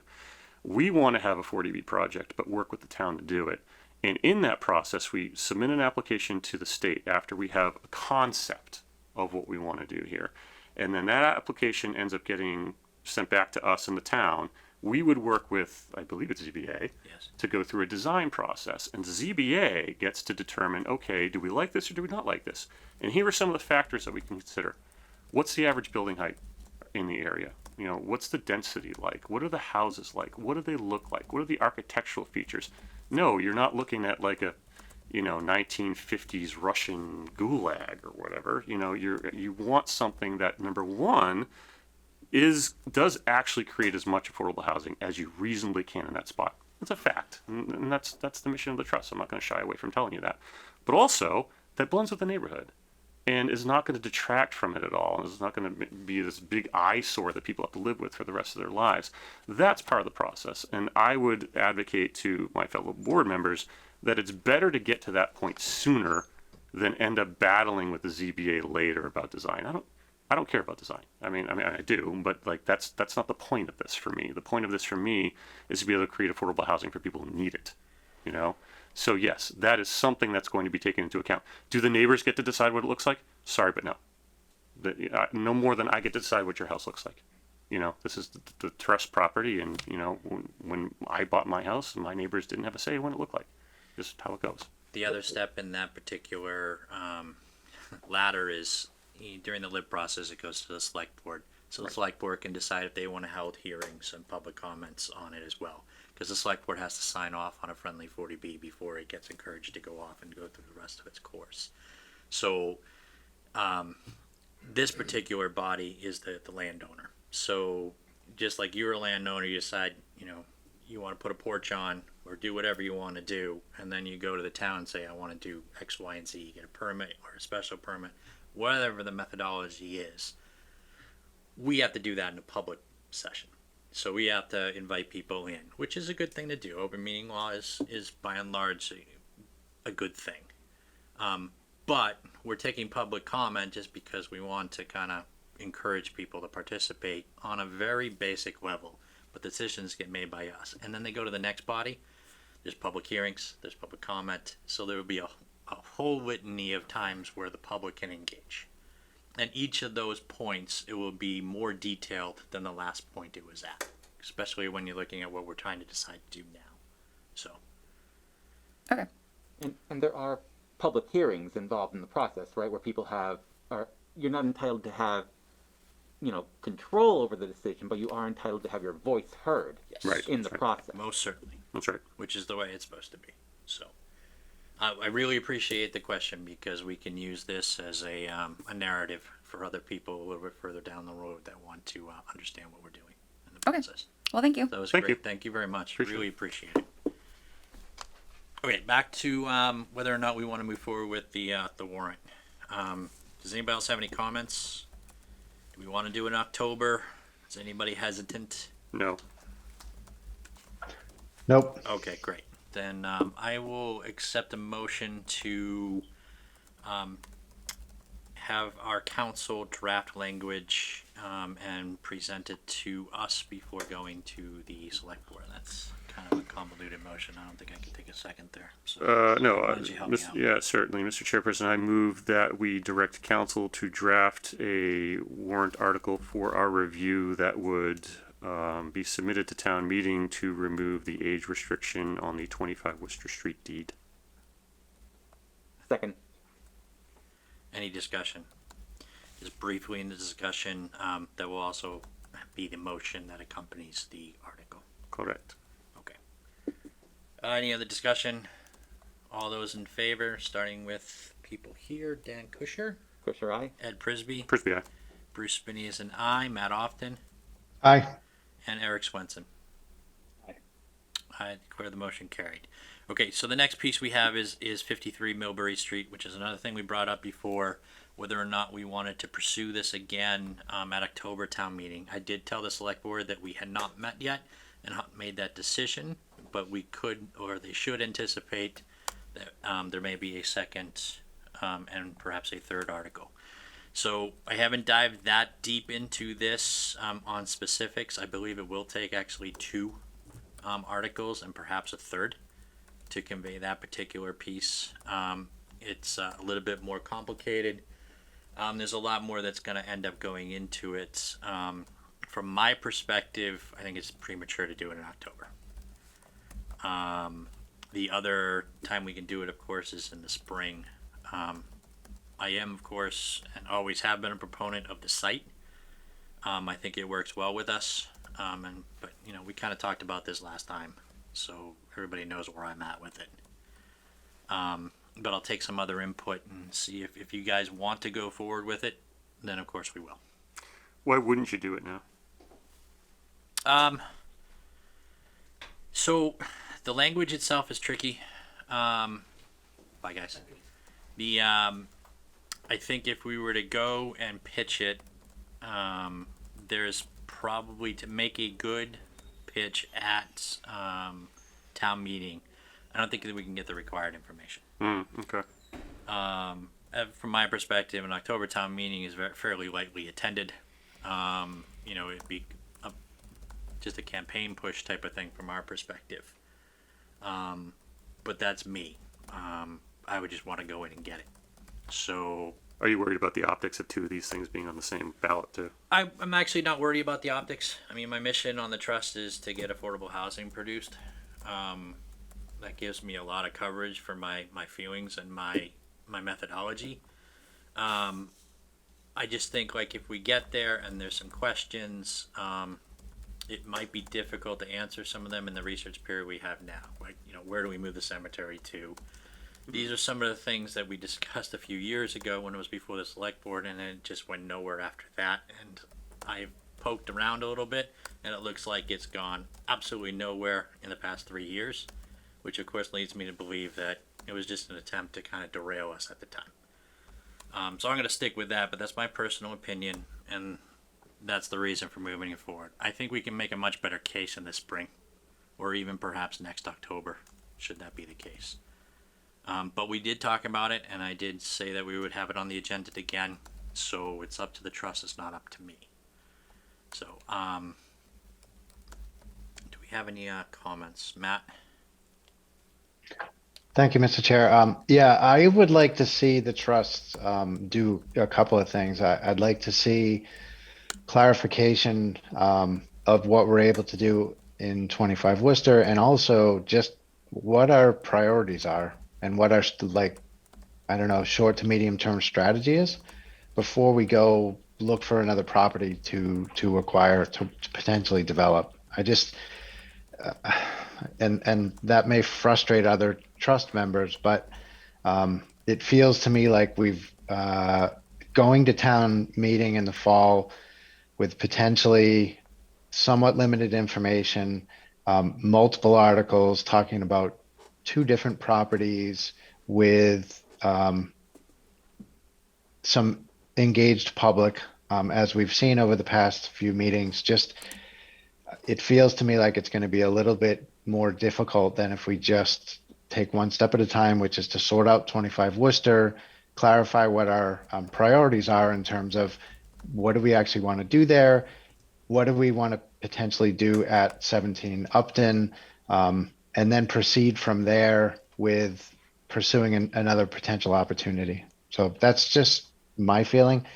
We want to have a 40B project, but work with the town to do it. And in that process, we submit an application to the state after we have a concept of what we want to do here. And then that application ends up getting sent back to us in the town. We would work with, I believe it's ZBA, Yes. to go through a design process. And ZBA gets to determine, okay, do we like this or do we not like this? And here are some of the factors that we can consider. What's the average building height in the area? You know, what's the density like? What are the houses like? What do they look like? What are the architectural features? No, you're not looking at like a, 1950s Russian gulag or whatever. You want something that, number one, does actually create as much affordable housing as you reasonably can in that spot. It's a fact, and that's the mission of the trust. I'm not going to shy away from telling you that. But also, that blends with the neighborhood and is not going to detract from it at all. It's not going to be this big eyesore that people have to live with for the rest of their lives. That's part of the process, and I would advocate to my fellow board members that it's better to get to that point sooner than end up battling with the ZBA later about design. I don't care about design. I mean, I do, but like that's not the point of this for me. The point of this for me is to be able to create affordable housing for people who need it. So yes, that is something that's going to be taken into account. Do the neighbors get to decide what it looks like? Sorry, but no. No more than I get to decide what your house looks like. This is the trust property, and when I bought my house, my neighbors didn't have a say in what it looked like. Just how it goes. The other step in that particular ladder is during the LIB process, it goes to the select board. So the select board can decide if they want to hold hearings and public comments on it as well. Because the select board has to sign off on a friendly 40B before it gets encouraged to go off and go through the rest of its course. So this particular body is the landowner. So just like you're a landowner, you decide, you want to put a porch on or do whatever you want to do, and then you go to the town and say, I want to do X, Y, and Z. You get a permit or a special permit, whatever the methodology is. We have to do that in a public session. So we have to invite people in, which is a good thing to do. Open meeting law is by and large a good thing. But we're taking public comment just because we want to kind of encourage people to participate on a very basic level. But decisions get made by us. And then they go to the next body. There's public hearings, there's public comment. So there will be a whole litany of times where the public can engage. And each of those points, it will be more detailed than the last point it was at, especially when you're looking at what we're trying to decide to do now. So. Okay. And there are public hearings involved in the process, right? Where people you're not entitled to have, control over the decision, but you are entitled to have your voice heard Yes. in the process. Most certainly. That's right. Which is the way it's supposed to be. So. I really appreciate the question because we can use this as a narrative for other people a little bit further down the road that want to understand what we're doing in the Okay. process. Well, thank you. That was Thank great. you. Thank you very much. Appreciate Really it. appreciate it. Okay, back to whether or not we want to move forward with the warrant. Does anybody else have any comments? Do we want to do it in October? Is anybody hesitant? No. Nope. Okay, great. Then I will accept a motion to have our council draft language and present it to us before going to the select board. That's kind of a convoluted motion. I don't think I can take a second there. So, No. why don't you help me out? Yeah, certainly, Mr. Chairperson. I move that we direct council to draft a warrant article for our review that would be submitted to town meeting to remove the age restriction on the 25 Worcester Street deed. Second. Any discussion? Just briefly in the discussion, that will also be the motion that accompanies the article. Correct. Okay. Any other discussion? All those in favor, starting with people here, Dan Kusher, Kusher, aye. Ed Prisby, Frisbee, aye. Bruce Spinney is an aye, Matt Often, Aye. and Eric Swenson. Aye. I declare the motion carried. Okay, so the next piece we have is 53 Millbury Street, which is another thing we brought up before, whether or not we wanted to pursue this again at October town meeting. I did tell the select board that we had not met yet and not made that decision, but we could, or they should anticipate that there may be a second and perhaps a third article. So I haven't dived that deep into this on specifics. I believe it will take actually two articles and perhaps a third to convey that particular piece. It's a little bit more complicated. There's a lot more that's going to end up going into it. From my perspective, I think it's premature to do it in October. The other time we can do it, of course, is in the spring. I am, of course, and always have been a proponent of the site. I think it works well with us. But we kind of talked about this last time, so everybody knows where I'm at with it. But I'll take some other input and see if you guys want to go forward with it, then of course we will. Why wouldn't you do it now? So the language itself is tricky. Bye guys. I think if we were to go and pitch it, there's probably, to make a good pitch at town meeting, I don't think that we can get the required information. Okay. From my perspective, an October town meeting is fairly lightly attended. It'd be just a campaign push type of thing from our perspective. But that's me. I would just want to go in and get it. So Are you worried about the optics of two of these things being on the same ballot too? I'm actually not worried about the optics. I mean, my mission on the trust is to get affordable housing produced. That gives me a lot of coverage for my feelings and my methodology. I just think, like, if we get there and there's some questions, it might be difficult to answer some of them in the research period we have now. Like, where do we move the cemetery to? These are some of the things that we discussed a few years ago when it was before the select board, and it just went nowhere after that. And I've poked around a little bit, and it looks like it's gone absolutely nowhere in the past 3 years, which of course leads me to believe that it was just an attempt to kind of derail us at the time. So I'm going to stick with that, but that's my personal opinion, and that's the reason for moving it forward. I think we can make a much better case in the spring, or even perhaps next October, should that be the case. But we did talk about it, and I did say that we would have it on the agenda again, so it's up to the trust, it's not up to me. So, do we have any comments? Matt? Thank you, Mr. Chair. Yeah, I would like to see the trust do a couple of things. I'd like to see clarification of what we're able to do in 25 Worcester, and also just what our priorities are and what our, short to medium term strategy is before we go look for another property to acquire, to potentially develop. I just, and that may frustrate other trust members, but it feels to me like we've going to town meeting in the fall with potentially somewhat limited information, multiple articles talking about 2 different properties with some engaged public, as we've seen over the past few meetings. Just, it feels to me like it's going to be a little bit more difficult than if we just take one step at a time, which is to sort out 25 Worcester, clarify what our priorities are in terms of what do we actually want to do there, what do we want to potentially do at 17 Upton, and then proceed from there with pursuing another potential opportunity. So that's just my feeling.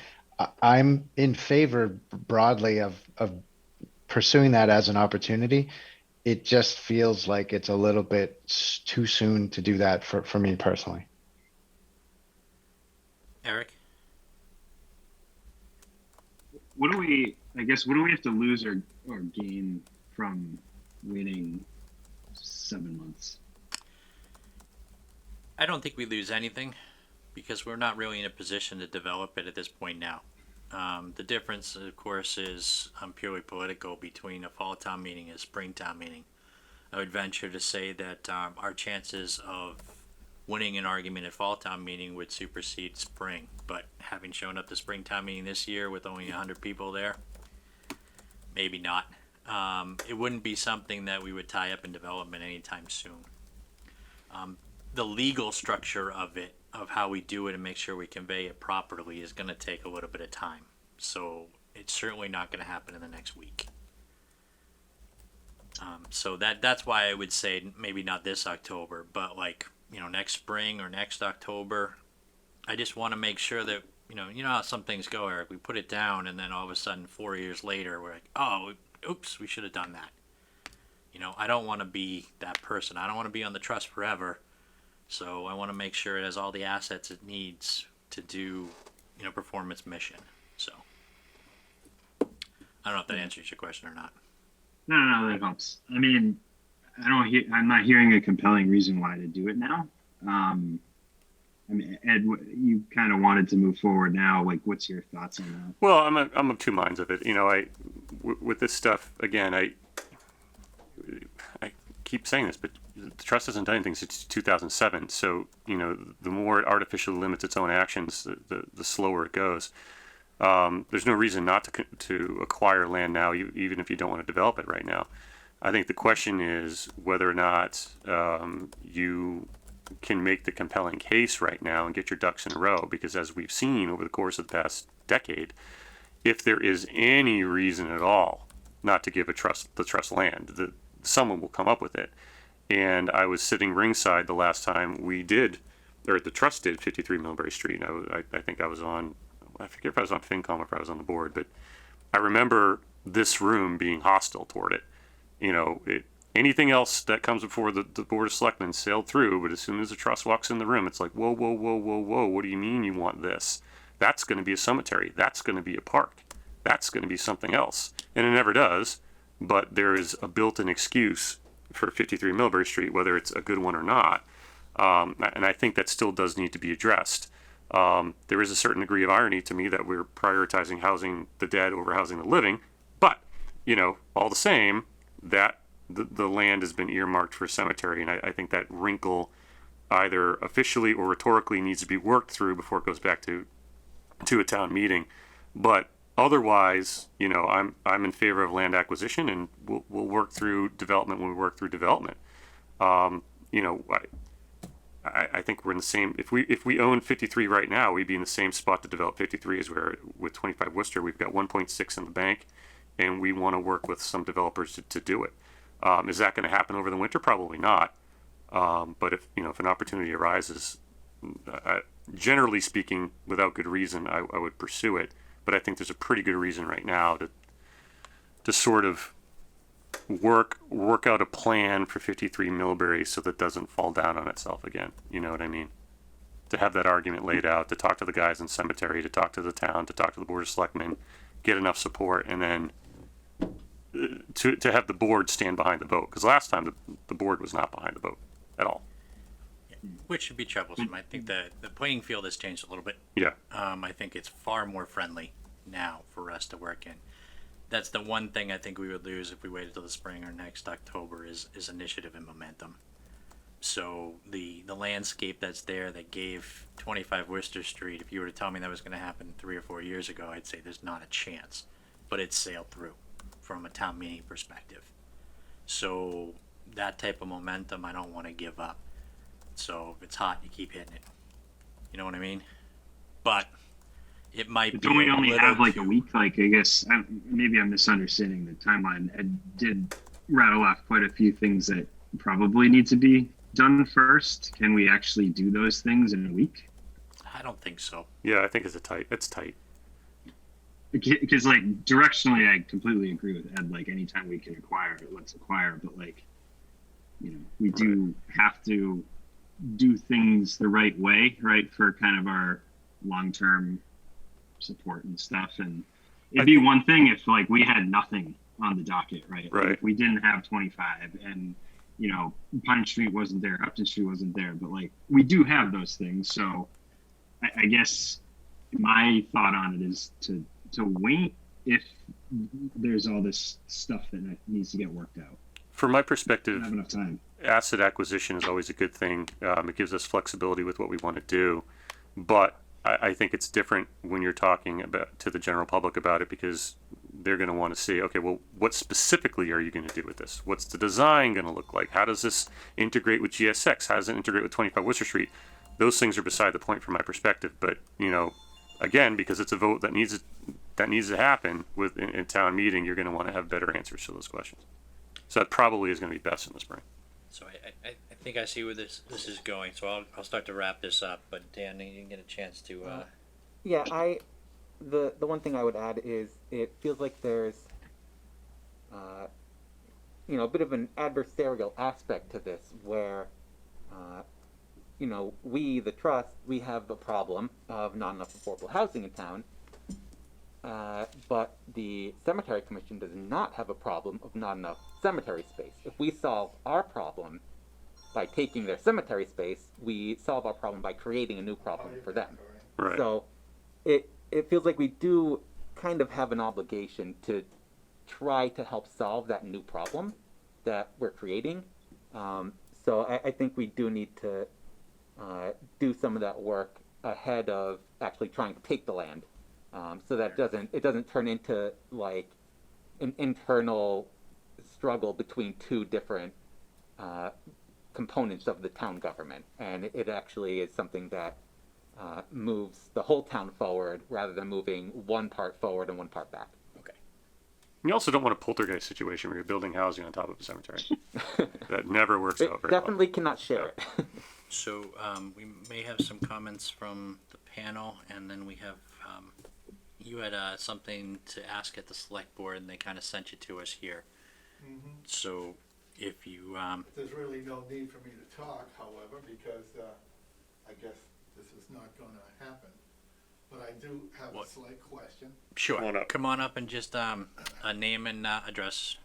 I'm in favor broadly of pursuing that as an opportunity. It just feels like it's a little bit too soon to do that for me personally. Eric? What do we have to lose or gain from waiting 7 months? I don't think we lose anything, because we're not really in a position to develop it at this point now. The difference, of course, is purely political between a fall town meeting and a spring town meeting. I would venture to say that our chances of winning an argument at fall town meeting would supersede spring. But having shown up to spring town meeting this year with only 100 people there, maybe not. It wouldn't be something that we would tie up in development anytime soon. The legal structure of it of how we do it and make sure we convey it properly is going to take a little bit of time. So it's certainly not going to happen in the next week. So that's why I would say maybe not this October, but like, next spring or next October. I just want to make sure that, you know how some things go, Eric. We put it down and then all of a sudden 4 years later, we're like, oh, oops, we should have done that. I don't want to be that person. I don't want to be on the trust forever. So I want to make sure it has all the assets it needs to do, perform its mission. So I don't know if that answers your question or not. No, that helps. I mean, I'm not hearing a compelling reason why to do it now. I mean, Ed, you kind of wanted to move forward now. Like, what's your thoughts on that? Well, I'm of two minds of it. With this stuff again, I keep saying this, but the trust hasn't done anything since 2007. So the more it artificially limits its own actions, the slower it goes. There's no reason not to acquire land now, even if you don't want to develop it right now. I think the question is whether or not you can make the compelling case right now and get your ducks in a row, because as we've seen over the course of the past decade, if there is any reason at all not to give the trust land, someone will come up with it. And I was sitting ringside the last time we did, or the trust did, 53 Millbury Street. I think I was on, I forget if I was on FinCom or if I was on the board, but I remember this room being hostile toward it. Anything else that comes before the Board of Selectmen sailed through, but as soon as the trust walks in the room, it's like, whoa, whoa, whoa, whoa, whoa, what do you mean you want this? That's going to be a cemetery. That's going to be a park. That's going to be something else. And it never does, but there is a built-in excuse for 53 Millbury Street, whether it's a good one or not. And I think that still does need to be addressed. There is a certain degree of irony to me that we're prioritizing housing the dead over housing the living, but, all the same, that the land has been earmarked for a cemetery, and I think that wrinkle either officially or rhetorically needs to be worked through before it goes back to a town meeting. But otherwise, I'm in favor of land acquisition, and we'll work through development when we work through development. I think we're in the same. If we own 53 right now, we'd be in the same spot to develop 53 as we're with 25 Worcester. We've got 1.6 in the bank, and we want to work with some developers to do it. Is that going to happen over the winter? Probably not. But if an opportunity arises, generally speaking, without good reason, I would pursue it. But I think there's a pretty good reason right now to sort of work out a plan for 53 Millbury so that it doesn't fall down on itself again. You know what I mean? To have that argument laid out, to talk to the guys in cemetery, to talk to the town, to talk to the Board of Selectmen, get enough support, and then to have the board stand behind the vote. Because last time the board was not behind the vote at all. Which should be troublesome. I think the playing field has changed a little bit. Yeah. I think it's far more friendly now for us to work in. That's the one thing I think we would lose if we waited till the spring or next October is initiative and momentum. So the landscape that's there that gave 25 Worcester Street, if you were to tell me that was going to happen 3 or 4 years ago, I'd say there's not a chance. But it sailed through from a town meeting perspective. So that type of momentum I don't want to give up. So if it's hot, you keep hitting it. You know what I mean? But it might be. Don't we only have like too... a week? Like, I guess maybe I'm misunderstanding the timeline. I did rattle off quite a few things that probably need to be done first. Can we actually do those things in a week? I don't think so. Yeah, I think it's tight. Because like directionally, I completely agree with Ed. Like anytime we can acquire, let's acquire. But like, we do have to do things the right way, right, for kind of our long-term support and stuff. And it'd be one thing if like we had nothing on the docket, right? Right. Like, if we didn't have 25 and Pine Street wasn't there, Upton Street wasn't there, but like we do have those things. So I guess my thought on it is to wait if there's all this stuff that needs to get worked out. From my perspective, Don't have enough time. Asset acquisition is always a good thing. It gives us flexibility with what we want to do, but I think it's different when you're talking to the general public about it, because they're going to want to see, okay, well, what specifically are you going to do with this? What's the design going to look like? How does this integrate with GSX? How does it integrate with 25 Worcester Street? those things are beside the point from my perspective. But, you know, again, because it's a vote that needs to happen in town meeting, you're going to want to have better answers to those questions. So that probably is going to be best in the spring. So I think I see where this is going, so I'll start to wrap this up, but Dan, you didn't get a chance to, Yeah, the one thing I would add is it feels like there's, you know, a bit of an adversarial aspect to this where, you know, we, the trust, we have a problem of not enough affordable housing in town, but the cemetery commission does not have a problem of not enough cemetery space. If we solve our problem by taking their cemetery space, we solve our problem by creating a new problem for them. Right. So it feels like we do kind of have an obligation to try to help solve that new problem that we're creating. So I think we do need to do some of that work ahead of actually trying to take the land, so that it doesn't turn into like an internal struggle between two different components of the town government, and it actually is something that moves the whole town forward rather than moving one part forward and one part back. okay. You also don't want a poltergeist situation where you're building housing on top of a cemetery. That never works out very Definitely cannot share it. So, we may have some comments from the panel, and then we have, you had, something to ask at the select board, and they kind of sent you to us here. So, if you, There's really no need for me to talk, however, because I guess this is not gonna happen. But I do have a slight question. sure, Come on up. come on up and just, a name and, address.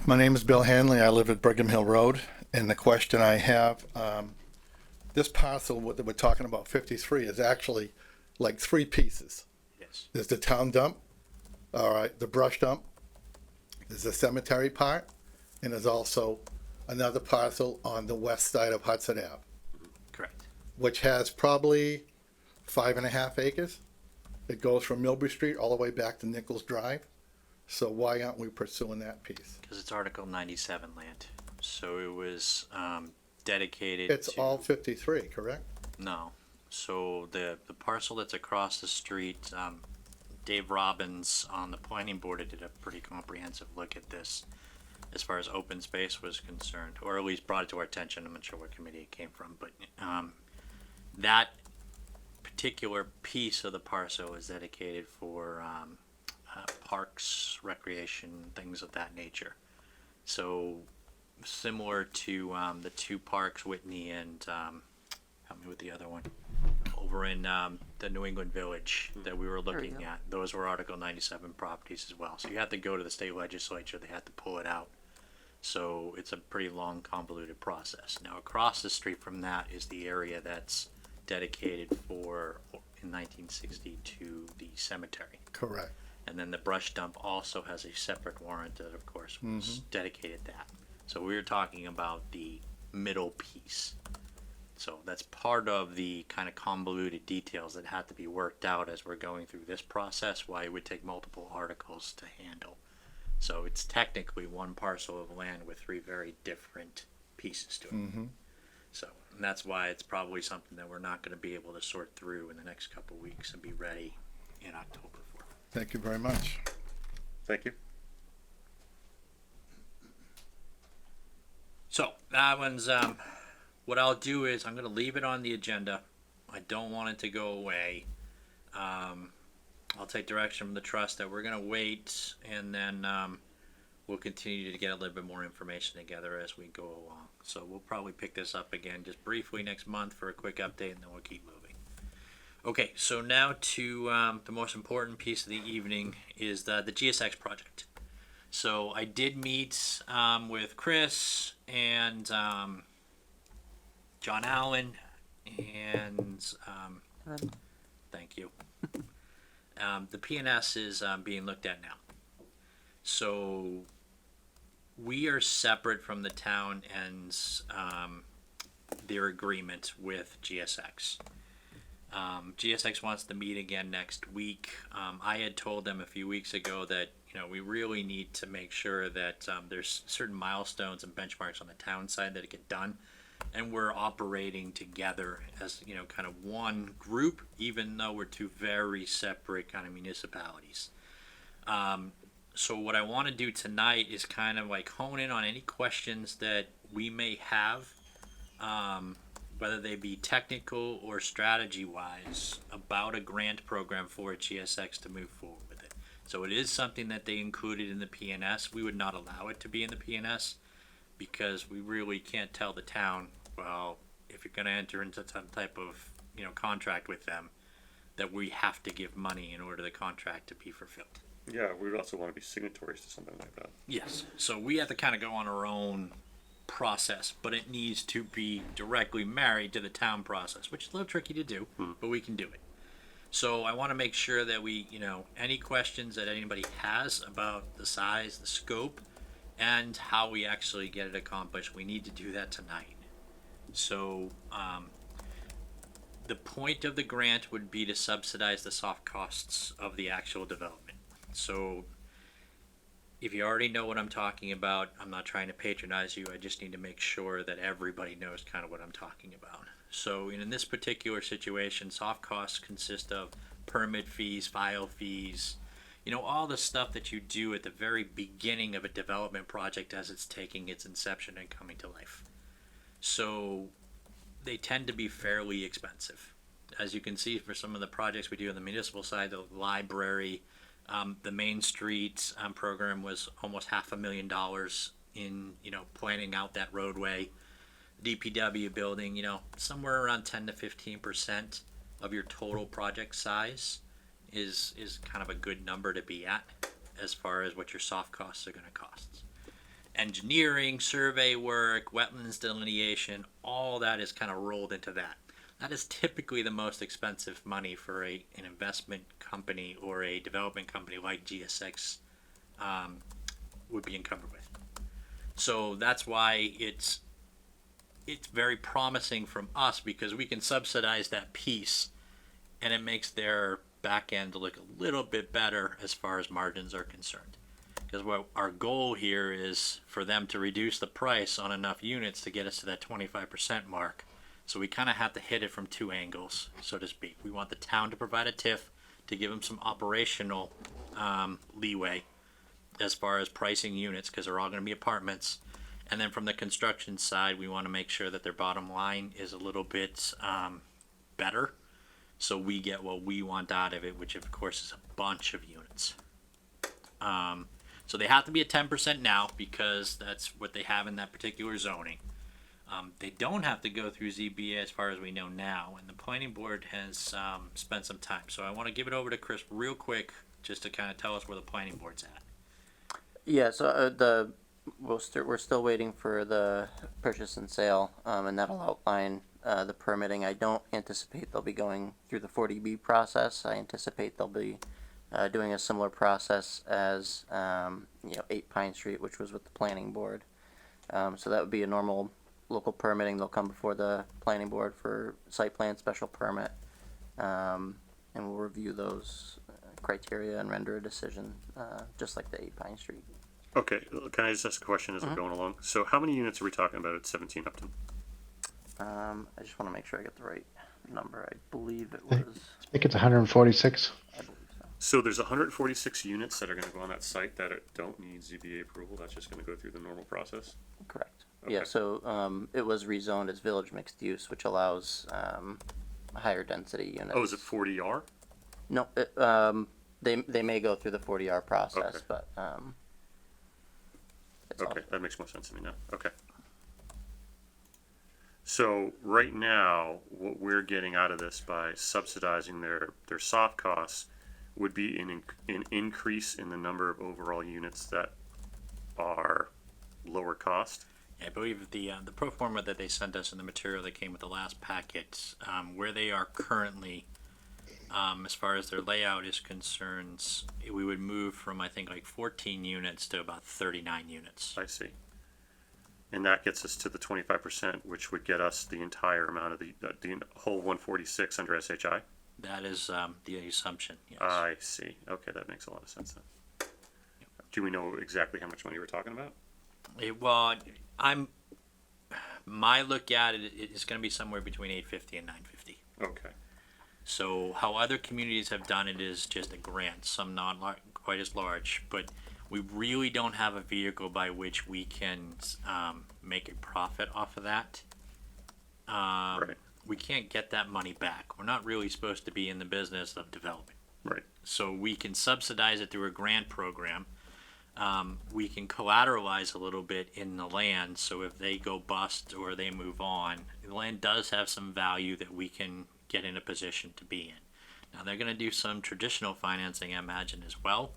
My name is Bill Hanley. I live at Brigham Hill Road. And the question I have, this parcel that we're talking about, 53, is actually like three pieces. Yes. There's the town dump, all right, the brush dump, there's the cemetery part, and there's also another parcel on the west side of Hudson Ave, Correct. which has probably 5.5 acres. It goes from Millbury Street all the way back to Nichols Drive. So why aren't we pursuing that piece? Because it's Article 97 land. So it was, dedicated It's to. all 53, correct? No. So the parcel that's across the street, Dave Robbins on the planning board did a pretty comprehensive look at this as far as open space was concerned, or at least brought it to our attention. I'm not sure what committee it came from, but that particular piece of the parcel is dedicated for parks, recreation, things of that nature. So similar to the two parks, Whitney and help me with the other one, over in the New England Village that we were looking at. Those were Article 97 properties as well. So you have to go to the state legislature. They have to pull it out. So it's a pretty long, convoluted process. Now across the street from that is the area that's dedicated for, in 1960, to the cemetery. Correct. And then the brush dump also has a separate warrant that, of course, was dedicated that. So we were talking about the middle piece. So that's part of the kind of convoluted details that have to be worked out as we're going through this process, why it would take multiple articles to handle. So it's technically one parcel of land with three very different pieces to it. So, and that's why it's probably something that we're not going to be able to sort through in the next couple of weeks and be ready in October for. Thank you very much. Thank you. So that one's, what I'll do is I'm going to leave it on the agenda. I don't want it to go away. I'll take direction from the trust that we're going to wait, and then we'll continue to get a little bit more information together as we go along. So we'll probably pick this up again just briefly next month for a quick update, and then we'll keep moving. Okay, so now to the most important piece of the evening is the GSX project. So I did meet with Chris and John Allen, and thank you. The PNS is being looked at now. So we are separate from the town and their agreement with GSX. GSX wants to meet again next week. I had told them a few weeks ago that we really need to make sure that there's certain milestones and benchmarks on the town side that get done, and we're operating together as kind of one group, even though we're two very separate kind of municipalities. So what I want to do tonight is kind of like hone in on any questions that we may have, whether they be technical or strategy wise, about a grant program for GSX to move forward with it. So it is something that they included in the PNS. We would not allow it to be in the PNS because we really can't tell the town, well, if you're going to enter into some type of contract with them, that we have to give money in order for the contract to be fulfilled. Yeah, we would also want to be signatories to something like that. Yes, so we have to kind of go on our own process, but it needs to be directly married to the town process, which is a little tricky to do, but we can do it. So I want to make sure that we, any questions that anybody has about the size, the scope, and how we actually get it accomplished, we need to do that tonight. So the point of the grant would be to subsidize the soft costs of the actual development. So if you already know what I'm talking about, I'm not trying to patronize you. I just need to make sure that everybody knows kind of what I'm talking about. So in this particular situation, soft costs consist of permit fees, file fees, all the stuff that you do at the very beginning of a development project as it's taking its inception and coming to life. So they tend to be fairly expensive. As you can see for some of the projects we do on the municipal side, the library, the Main Street program was almost $500,000 in planning out that roadway. DPW building, somewhere around 10 to 15% of your total project size is kind of a good number to be at as far as what your soft costs are going to cost. Engineering, survey work, wetlands delineation, all that is kind of rolled into that. That is typically the most expensive money for an investment company or a development company like GSX would be encumbered with. So that's why it's very promising from us, because we can subsidize that piece and it makes their back end look a little bit better as far as margins are concerned. Because what our goal here is for them to reduce the price on enough units to get us to that 25% mark. So we kind of have to hit it from two angles, so to speak. We want the town to provide a TIF to give them some operational leeway as far as pricing units, because they're all going to be apartments. And then from the construction side, we want to make sure that their bottom line is a little bit better, so we get what we want out of it, which of course is a bunch of units. So they have to be at 10% now because that's what they have in that particular zoning. They don't have to go through ZBA as far as we know now, and the planning board has spent some time. So I want to give it over to Chris real quick just to kind of tell us where the planning board's at. Yeah, so we're still waiting for the purchase and sale, and that'll outline the permitting. I don't anticipate they'll be going through the 40B process. I anticipate they'll be doing a similar process as 8 Pine Street, which was with the planning board. So that would be a normal local permitting. They'll come before the planning board for site plan special permit, and we'll review those criteria and render a decision, just like the 8 Pine Street. Okay, can I just ask a question as we're going along? So how many units are we talking about at 17 Upton? I just want to make sure I get the right number. I believe it was. I think it's 146. I believe so. So there's 146 units that are going to go on that site that don't need ZBA approval. That's just going to go through the normal process. Correct. Okay. Yeah. So it was rezoned as village mixed use, which allows higher density units. Oh, is it 40R? No. They may go through the 40R process, Okay. but it's Okay, also, that makes more sense to me now. Okay. So right now, what we're getting out of this by subsidizing their soft costs would be an increase in the number of overall units that are lower cost. I believe the pro forma that they sent us in the material that came with the last packet, where they are currently, as far as their layout is concerned, we would move from, I think, like 14 units to about 39 units. I see. And that gets us to the 25%, which would get us the entire amount of the whole 146 under SHI. That is the assumption, yes. I see. Okay, that makes a lot of sense then. Do we know exactly how much money we're talking about? Well, my look at it is going to be somewhere between 850 and 950. Okay. So how other communities have done it is just a grant, some not quite as large, but we really don't have a vehicle by which we can make a profit off of that. Right. We can't get that money back. We're not really supposed to be in the business of development. Right. So we can subsidize it through a grant program. We can collateralize a little bit in the land, so if they go bust or they move on, the land does have some value that we can get in a position to be in. Now they're going to do some traditional financing, I imagine, as well.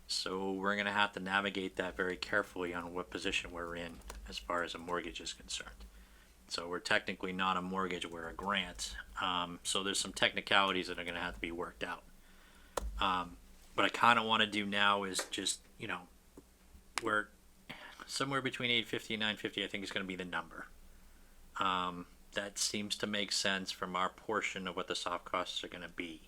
So we're going to have to navigate that very carefully on what position we're in as far as a mortgage is concerned. So we're technically not a mortgage, we're a grant. So there's some technicalities that are going to have to be worked out. What I kind of want to do now is just, we're somewhere between 850 and 950, I think is going to be the number. That seems to make sense from our portion of what the soft costs are going to be.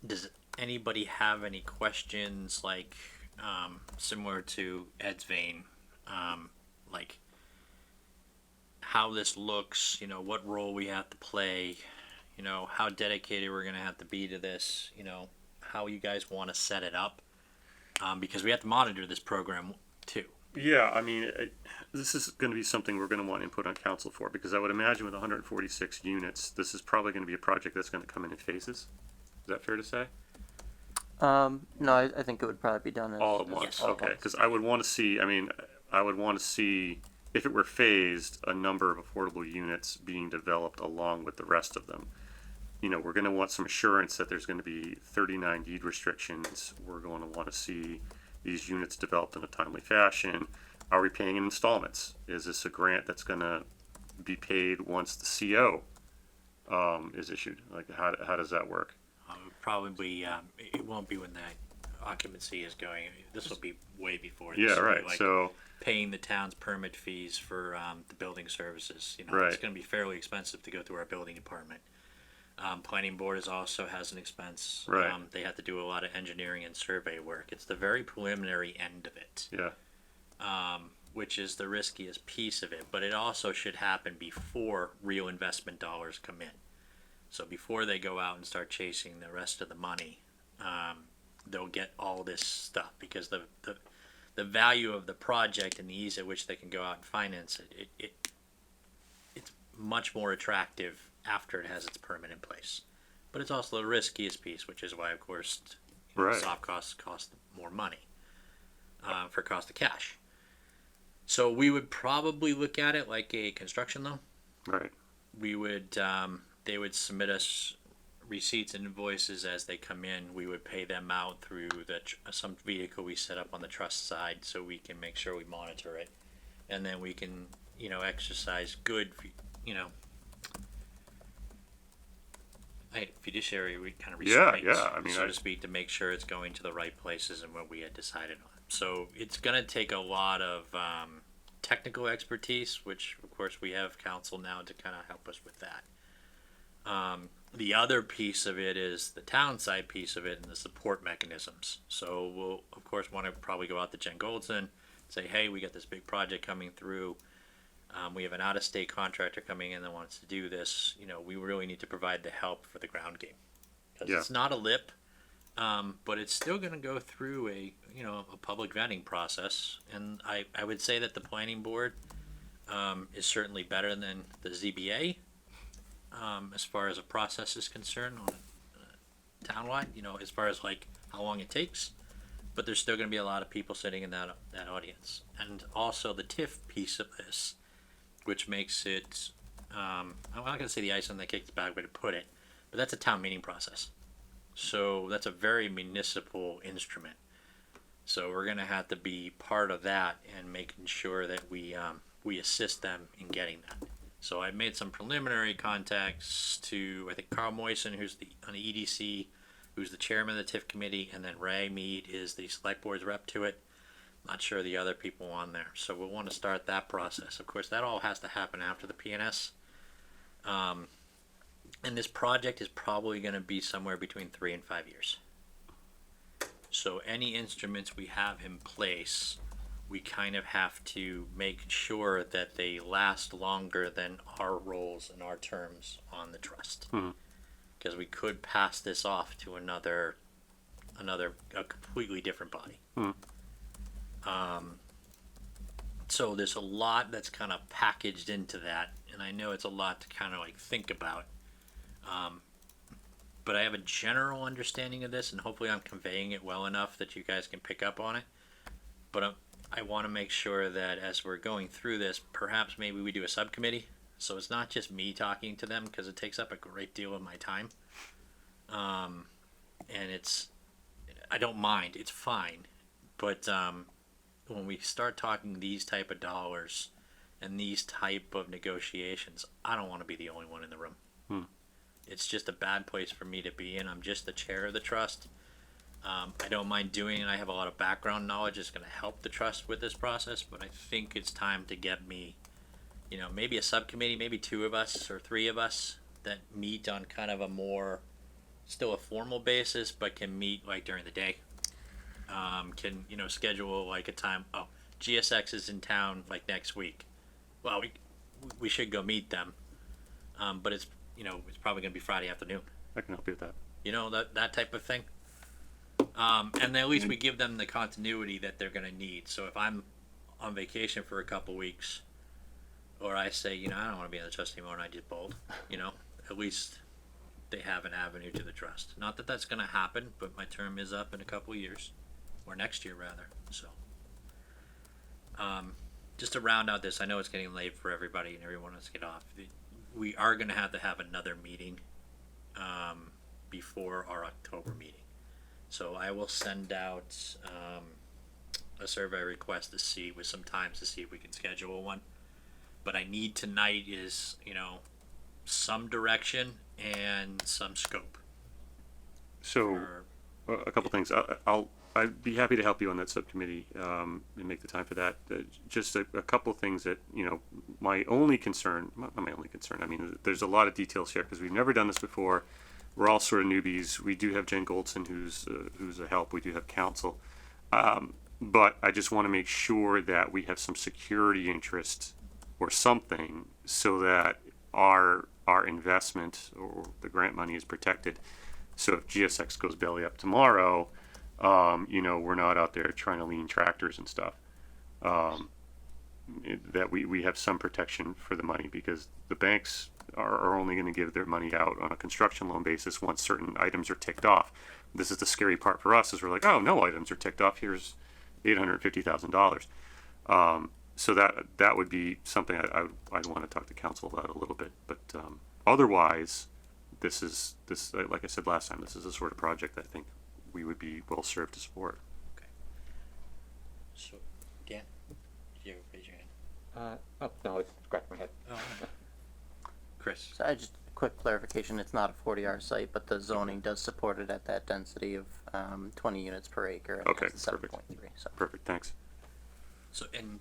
Does anybody have any questions, like similar to Ed's vein, like how this looks, what role we have to play, how dedicated we're going to have to be to this, how you guys want to set it up, because we have to monitor this program too. Yeah, I mean, this is going to be something we're going to want input on council for, because I would imagine with 146 units, this is probably going to be a project that's going to come in phases. Is that fair to say? No, I think it would probably be done All at once. Okay, because I would want to see. I would want to see, if it were phased, a number of affordable units being developed along with the rest of them. We're going to want some assurance that there's going to be 39 deed restrictions. We're going to want to see these units developed in a timely fashion. Are we paying in installments? Is this a grant that's going to be paid once the CO is issued? Like, how does that work? Probably, it won't be when that occupancy is going. This will be way before. This Yeah, will be right. like So paying the town's permit fees for the building services. Right. It's going to be fairly expensive to go through our building department. Planning board also has an expense. Right. They have to do a lot of engineering and survey work. It's the very preliminary end of it. yeah, Which is the riskiest piece of it, but it also should happen before real investment dollars come in. So before they go out and start chasing the rest of the money, they'll get all this stuff, because the value of the project and the ease at which they can go out and finance it's much more attractive after it has its permit in place. But it's also the riskiest piece, which is why, of course, Right. soft costs cost more money for cost of cash. So we would probably look at it like a construction loan. right. We would, they would submit us receipts and invoices as they come in. We would pay them out through some vehicle we set up on the trust side, so we can make sure we monitor it, and then we can, exercise good, fiduciary kind of restraints, yeah, I mean, so to speak, to make sure it's going to the right places and what we had decided on. So it's going to take a lot of technical expertise, which of course we have counsel now to kind of help us with that. The other piece of it is the town side piece of it and the support mechanisms. So we'll of course want to probably go out to Jen Goldson, say, hey, we got this big project coming through. We have an out-of-state contractor coming in that wants to do this. We really need to provide the help for the ground game, because Yeah. it's not a lip, but it's still going to go through a public vetting process. And I would say that the planning board is certainly better than the ZBA as far as a process is concerned on townwide. As far as like how long it takes. But there's still going to be a lot of people sitting in that audience, and also the TIF piece of this, which makes it, I'm not going to say the ice on the cake is a bad way to put it, but that's a town meeting process. So that's a very municipal instrument. So we're going to have to be part of that and making sure that we assist them in getting that. So I made some preliminary contacts to, I think, Carl Moyson, who's on the EDC, who's the chairman of the TIF committee, and then Ray Mead is the select board's rep to it. Not sure the other people on there. So we'll want to start that process. Of course, that all has to happen after the PNS. And this project is probably going to be somewhere between 3 and 5 years. So any instruments we have in place, we kind of have to make sure that they last longer than our roles and our terms on the trust. Because we could pass this off to a completely different body. So there's a lot that's kind of packaged into that, and I know it's a lot to kind of like think about. But I have a general understanding of this, and hopefully I'm conveying it well enough that you guys can pick up on it. But I want to make sure that as we're going through this, perhaps maybe we do a subcommittee. So it's not just me talking to them, because it takes up a great deal of my time. And I don't mind, it's fine. But when we start talking these type of dollars and these type of negotiations, I don't want to be the only one in the room. It's just a bad place for me to be in. I'm just the chair of the trust. I don't mind doing it. I have a lot of background knowledge. It's going to help the trust with this process, but I think it's time to get me, maybe a subcommittee, maybe 2 of us or 3 of us that meet on kind of a more, still a formal basis, but can meet like during the day. Can, schedule like a time. Oh, GSX is in town like next week. Well, we should go meet them. But it's probably going to be Friday afternoon. I can help you with that. That type of thing. And at least we give them the continuity that they're going to need. So if I'm on vacation for a couple weeks, or I say, I don't want to be on the trust anymore, and I just bolt, at least they have an avenue to the trust. Not that that's going to happen, but my term is up in a couple years, or next year rather. So, just to round out this, I know it's getting late for everybody and everyone wants to get off. We are going to have another meeting before our October meeting. So I will send out a survey request to see with some times to see if we can schedule one. But I need tonight is, some direction and some scope. So, a couple things. I'd be happy to help you on that subcommittee and make the time for that. Just a couple things that, my only concern, not my only concern, I mean, there's a lot of details here because we've never done this before. We're all sort of newbies. We do have Jen Goldson, who's a help. We do have counsel. But I just want to make sure that we have some security interest or something so that our investment or the grant money is protected. So if GSX goes belly up tomorrow, we're not out there trying to lean tractors and stuff. That we have some protection for the money because the banks are only going to give their money out on a construction loan basis once certain items are ticked off. This is the scary part for us is we're like, oh, no items are ticked off. Here's $850,000. So that would be something I'd want to talk to council about a little bit. But otherwise, this like I said last time, this is the sort of project I think we would be well served to support. Okay. So, Dan, did you raise your hand? No, I was scratching my head. Oh. Chris. So I just quick clarification, it's not a 40R site, but the zoning does support it at that density of 20 units per acre. And Okay, it's 7.3. perfect. So. Perfect, thanks. So, and,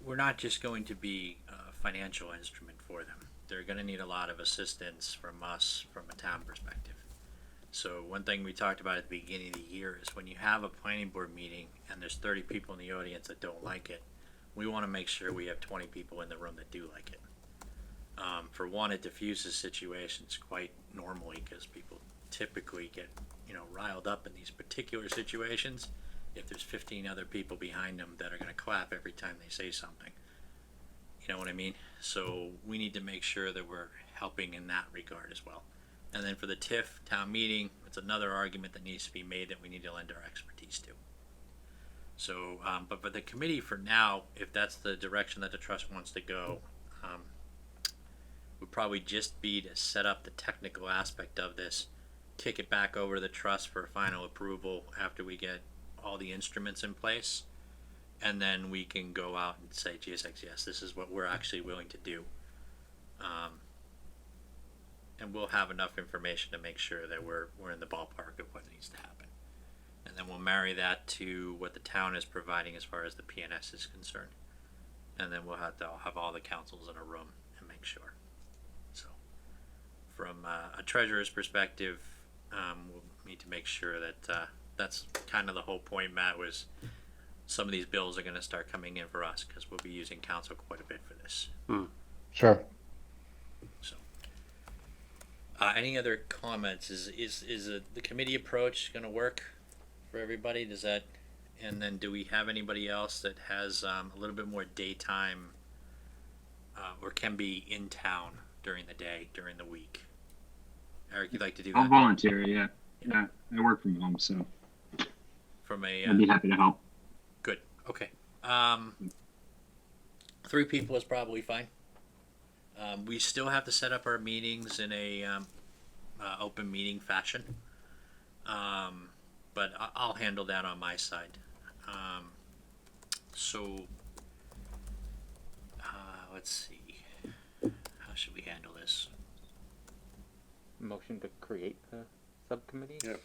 we're not just going to be a financial instrument for them. They're going to need a lot of assistance from us from a town perspective. So one thing we talked about at the beginning of the year is when you have a planning board meeting and there's 30 people in the audience that don't like it, we want to make sure we have 20 people in the room that do like it. For one, it diffuses situations quite normally because people typically get, riled up in these particular situations if there's 15 other people behind them that are going to clap every time they say something. You know what I mean? So we need to make sure that we're helping in that regard as well. And then for the TIF town meeting, it's another argument that needs to be made that we need to lend our expertise to. So, but for the committee for now, if that's the direction that the trust wants to go, would probably just be to set up the technical aspect of this, kick it back over to the trust for final approval after we get all the instruments in place, and then we can go out and say, GSX, yes, this is what we're actually willing to do. And we'll have enough information to make sure that we're in the ballpark of what needs to happen. And then we'll marry that to what the town is providing as far as the PNS is concerned. And then we'll have to have all the councils in a room and make sure. So from a treasurer's perspective, we'll need to make sure that that's kind of the whole point, Matt, was some of these bills are gonna start coming in for us, cause we'll be using council quite a bit for this, Sure. so. Any other comments? Is the committee approach gonna work for everybody? Does that, and then do we have anybody else that has, a little bit more daytime, or can be in town during the day, during the week? Eric, you'd like to do I'll that? volunteer. Yeah, yeah. I work from home, so From a, I'd be happy to help. good, okay. 3 people is probably fine. We still have to set up our meetings in a, open meeting fashion. But I'll handle that on my side. So, let's see. How should we handle this? Motion to create the subcommittee? Yep.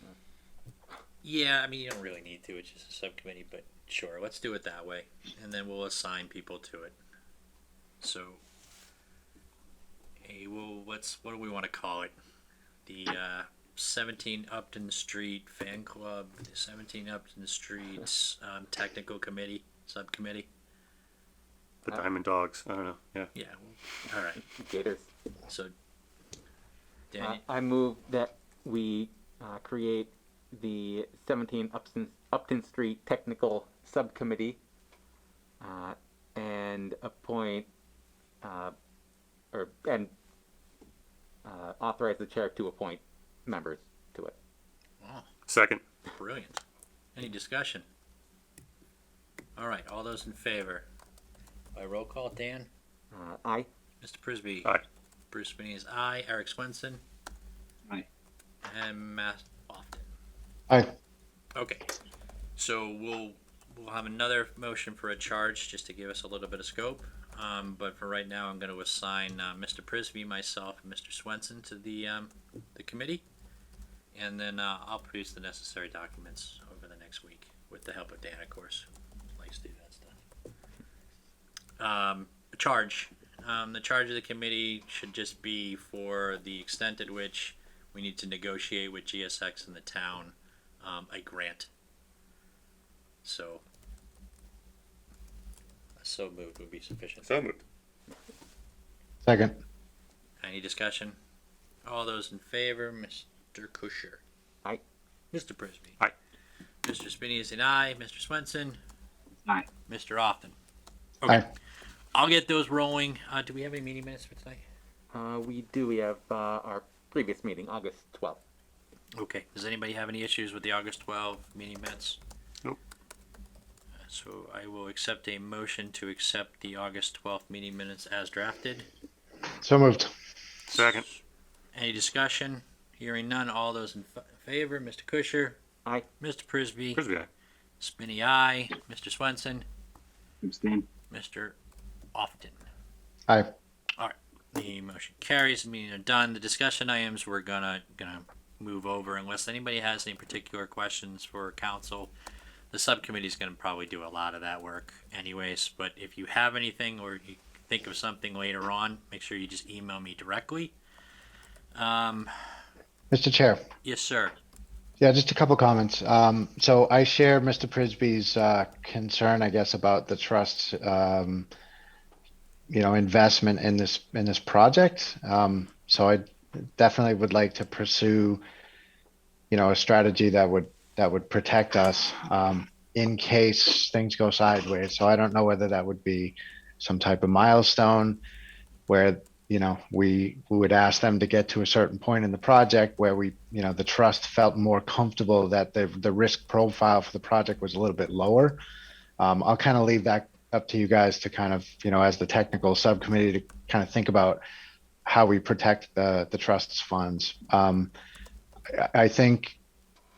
Yeah, I mean, you don't really need to. It's just a subcommittee, but sure, let's do it that way, and then we'll assign people to it. So, hey, well, what do we want to call it? The 17 Upton Street Fan Club, the 17 Upton Street Technical Committee, Subcommittee. The Diamond Dogs. I don't know. Yeah. Yeah, all right. Gators. So, Danny, I move that we create the 17 Upton Street Technical Subcommittee and appoint authorize the chair to appoint members to it. wow, Second. brilliant. Any discussion? All right, all those in favor? By roll call, Dan? Aye. Mr. Prisby? Aye. Bruce Spinney is aye. Eric Swenson? Aye. And Matt Lofton. Aye. Okay, so we'll have another motion for a charge just to give us a little bit of scope. But for right now, I'm going to assign Mr. Prisby, myself, and Mr. Swenson to the committee, and then I'll produce the necessary documents over the next week with the help of Dan, of course. He likes to do that stuff. A charge. The charge of the committee should just be for the extent at which we need to negotiate with GSX and the town a grant. So moved would be sufficient. So moved. Second. Any discussion? All those in favor, Mr. Kusher. Aye. Mr. Prisby. Aye. Mr. Spinney is an aye. Mr. Swenson. Aye. Mr. Often. Okay. Aye. I'll get those rolling. Do we have any meeting minutes for tonight? We do. We have our previous meeting, August 12th. Okay. Does anybody have any issues with the August 12 meeting minutes? Nope. So I will accept a motion to accept the August 12th meeting minutes as drafted. So moved. Second. Any discussion? Hearing none. All those in favor, Mr. Kusher. Aye. Mr. Prisby. Prisby, aye. Spinney, aye. Mr. Swenson. Abstain. Mr. Often. Aye. All right. The motion carries. The meeting are done. The discussion items we're gonna move over unless anybody has any particular questions for council. The subcommittee is gonna probably do a lot of that work anyways. But if you have anything or you think of something later on, make sure you just email me directly. Mr. Chair. Yes, sir. Yeah, just a couple comments. So I share Mr. Prisby's concern, I guess, about the trust's investment in this project. So I definitely would like to pursue, a strategy that would protect us in case things go sideways. So I don't know whether that would be some type of milestone where we would ask them to get to a certain point in the project where the trust felt more comfortable that the risk profile for the project was a little bit lower. I'll kind of leave that up to you guys to kind of, as the technical subcommittee to kind of think about how we protect the trust's funds. I think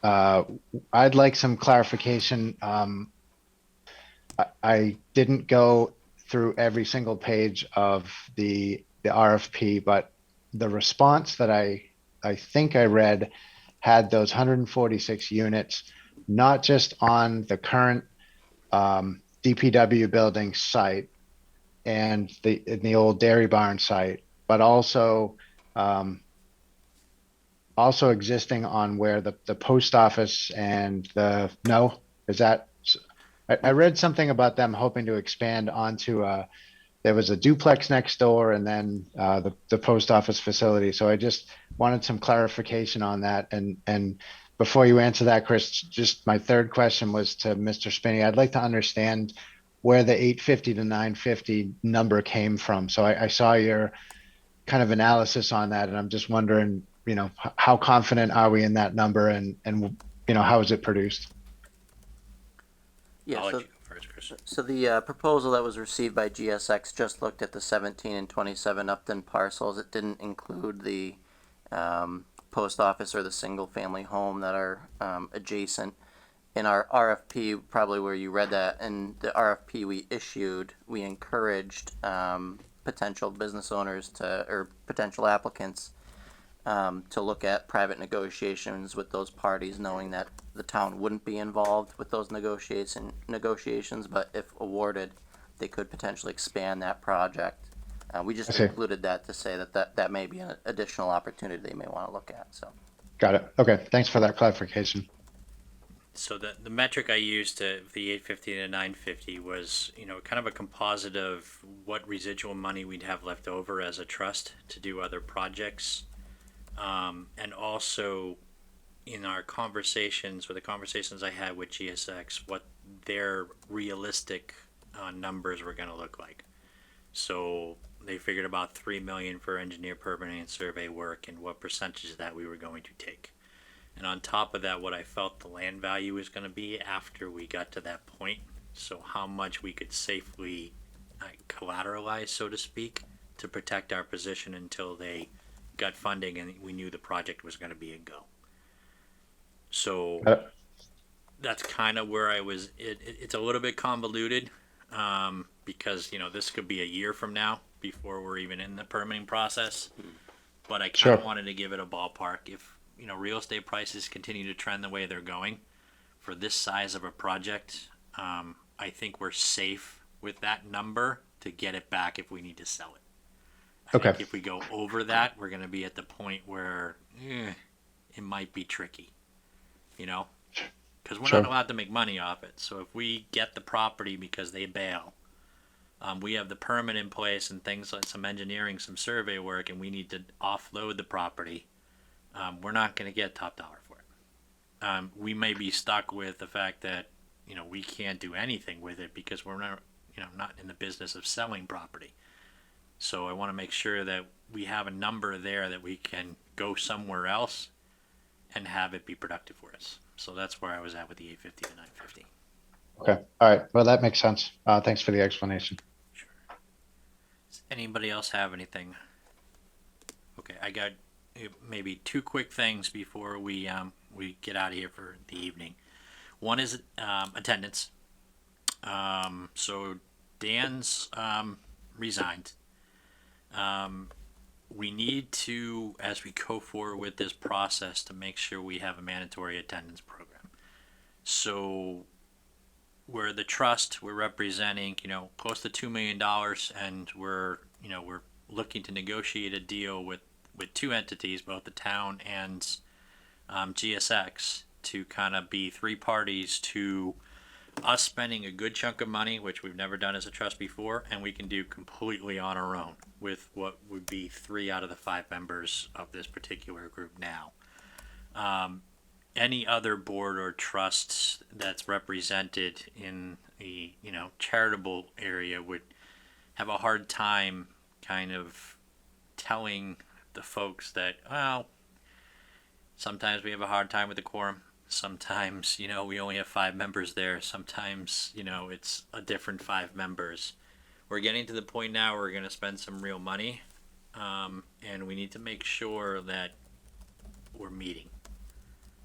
I'd like some clarification. I didn't go through every single page of the RFP, but the response that I think I read had those 146 units, not just on the current DPW building site and in the old dairy barn site, but also also existing on where the post office and no, is that, I read something about them hoping to expand onto, there was a duplex next door and then, the post office facility. So I just wanted some clarification on that. And before you answer that, Chris, just my third question was to Mr. Spinney. I'd like to understand where the 850 to 950 number came from. So I saw your kind of analysis on that, and I'm just wondering, how confident are we in that number, and how is it produced? Yeah, I'll let so, you go first, Chris. so the proposal that was received by GSX just looked at the 17 and 27 Upton parcels. It didn't include the post office or the single family home that are adjacent. In our RFP, probably where you read that, in the RFP we issued, we encouraged potential business owners or potential applicants to look at private negotiations with those parties, knowing that the town wouldn't be involved with those negotiations, but if awarded, they could potentially expand that project. We just Okay. included that to say that may be an additional opportunity they may want to look at. So, Got it. Okay. Thanks for that clarification. So the metric I used to the 850 to 950 was, kind of a composite of what residual money we'd have left over as a trust to do other projects. And also in our conversations, or the conversations I had with GSX, what their realistic numbers were going to look like. So they figured about $3 million for engineer permitting and survey work, and what percentage of that we were going to take. And on top of that, what I felt the land value was going to be after we got to that point. So how much we could safely collateralize, so to speak, to protect our position until they got funding and we knew the project was going to be a go. So that's kind of where I was. It's a little bit convoluted because, this could be a year from now before we're even in the permitting process. But I kind of wanted to give it a ballpark. If real estate prices continue to trend the way they're going for this size of a project, I think we're safe with that number to get it back if we need to sell it. I think if we go over that, we're going to be at the point where it might be tricky, because we're not allowed to make money off it. So if we get the property because they bail, we have the permit in place and things like some engineering, some survey work, and we need to offload the property. We're not going to get top dollar for it. We may be stuck with the fact that, we can't do anything with it because we're not, not in the business of selling property. So I want to make sure that we have a number there that we can go somewhere else and have it be productive for us. So that's where I was at with the 850 to 950. Okay. All right. Well, that makes sense. Thanks for the explanation. Sure. Does anybody else have anything? Okay, I got maybe two quick things before we get out of here for the evening. One is attendance. So Dan's resigned. We need to, as we go forward with this process, to make sure we have a mandatory attendance program. So we're the trust, we're representing, close to $2 million, and we're looking to negotiate a deal with two entities, both the town and GSX, to kind of be three parties to us spending a good chunk of money, which we've never done as a trust before, and we can do completely on our own with what would be 3 out of the 5 members of this particular group now. Any other board or trust that's represented in the charitable area would have a hard time kind of telling the folks that, well, sometimes we have a hard time with the quorum. Sometimes, we only have 5 members there. Sometimes, it's a different 5 members. We're getting to the point now where we're going to spend some real money, and we need to make sure that we're meeting.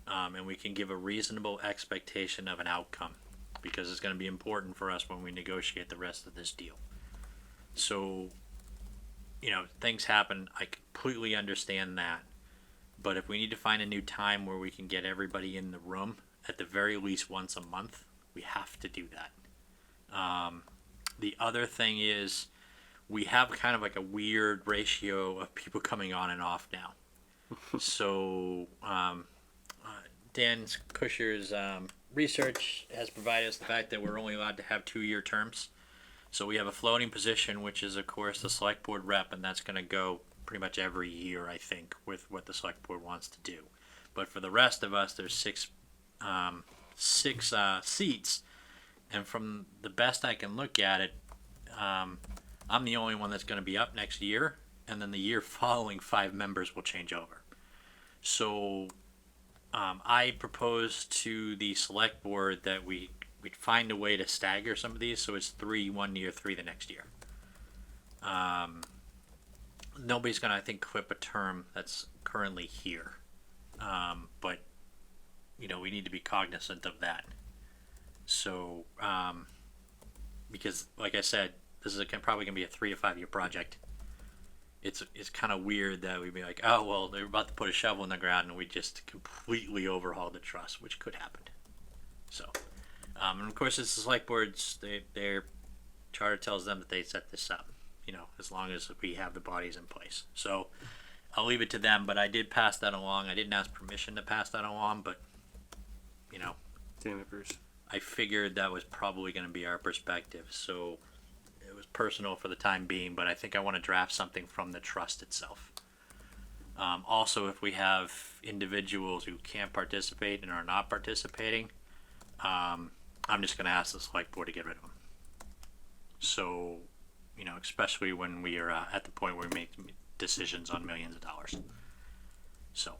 And we can give a reasonable expectation of an outcome, because it's going to be important for us when we negotiate the rest of this deal. So, things happen. I completely understand that. But if we need to find a new time where we can get everybody in the room, at the very least once a month, we have to do that. The other thing is we have kind of like a weird ratio of people coming on and off now. So Dan Kusher's research has provided us the fact that we're only allowed to have 2-year terms. So we have a floating position, which is of course the select board rep, and that's going to go pretty much every year, I think, with what the select board wants to do. But for the rest of us, there's six seats, and from the best I can look at it, I'm the only one that's going to be up next year, and then the year following 5 members will change over. So I propose to the select board that we'd find a way to stagger some of these, so it's 3 1 year, 3 the next year. Nobody's going to, I think, clip a term that's currently here. But, you know, we need to be cognizant of that. So, because, like I said, this is probably going to be a 3 to 5 year project. It's kind of weird that we'd be like, oh, well, they're about to put a shovel in the ground and we just completely overhaul the trust, which could happen. So, and of course, it's the select boards, their charter tells them that they set this up, you know, as long as we have the bodies in place. So I'll leave it to them, but I did pass that along. I didn't ask permission to pass that along, but, you know, Damn it, Bruce. I figured that was probably going to be our perspective. So it was personal for the time being, but I think I want to draft something from the trust itself. Also, if we have individuals who can't participate and are not participating, I'm just going to ask the select board to get rid of them. So, you know, especially when we are at the point where we make decisions on millions of dollars. So,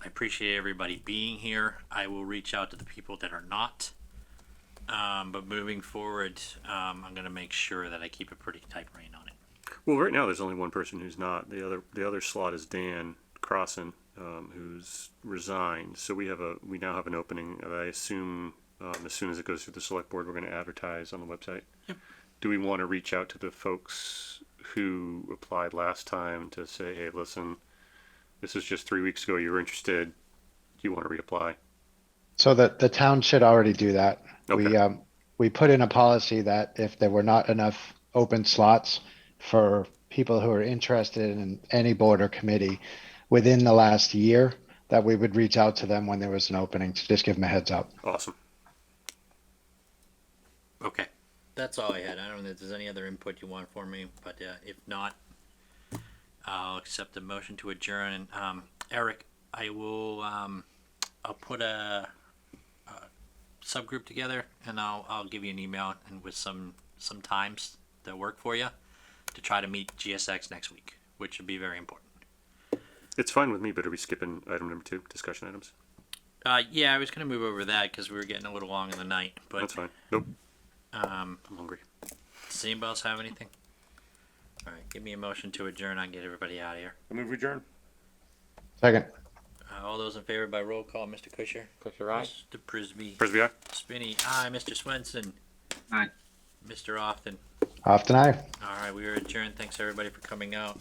I appreciate everybody being here. I will reach out to the people that are not. But moving forward, I'm going to make sure that I keep a pretty tight rein on it. Well, right now there's only one person who's not. The other slot is Dan Crossan, who's resigned. So we now have an opening. I assume as soon as it goes through the select board, we're going to advertise on the website. Yep. Do we want to reach out to the folks who applied last time to say, hey, listen, this was just 3 weeks ago. You were interested. Do you want to reapply? So the town should already do that. Okay. We put in a policy that if there were not enough open slots for people who are interested in any board or committee within the last year, that we would reach out to them when there was an opening to just give them a heads up. Awesome. Okay. That's all I had. I don't know if there's any other input you want from me, but if not, I'll accept the motion to adjourn. And Eric, I will. I'll put a subgroup together, and I'll give you an email and with some times that work for you to try to meet GSX next week, which would be very important. It's fine with me, but are we skipping item number 2, discussion items? Yeah, I was gonna move over that because we were getting a little long in the night, but That's fine. Nope. I'm hungry. does anybody else have anything? All right, give me a motion to adjourn. I can get everybody out of here. I move adjourn. Second. All those in favor by roll call, Mr. Kusher? Kusher, aye. Mr. Prisby? Frisbee, aye. Spinney, aye. Mr. Swenson? Aye. Mr. Often? Often aye. All right, we are adjourned. Thanks everybody for coming out.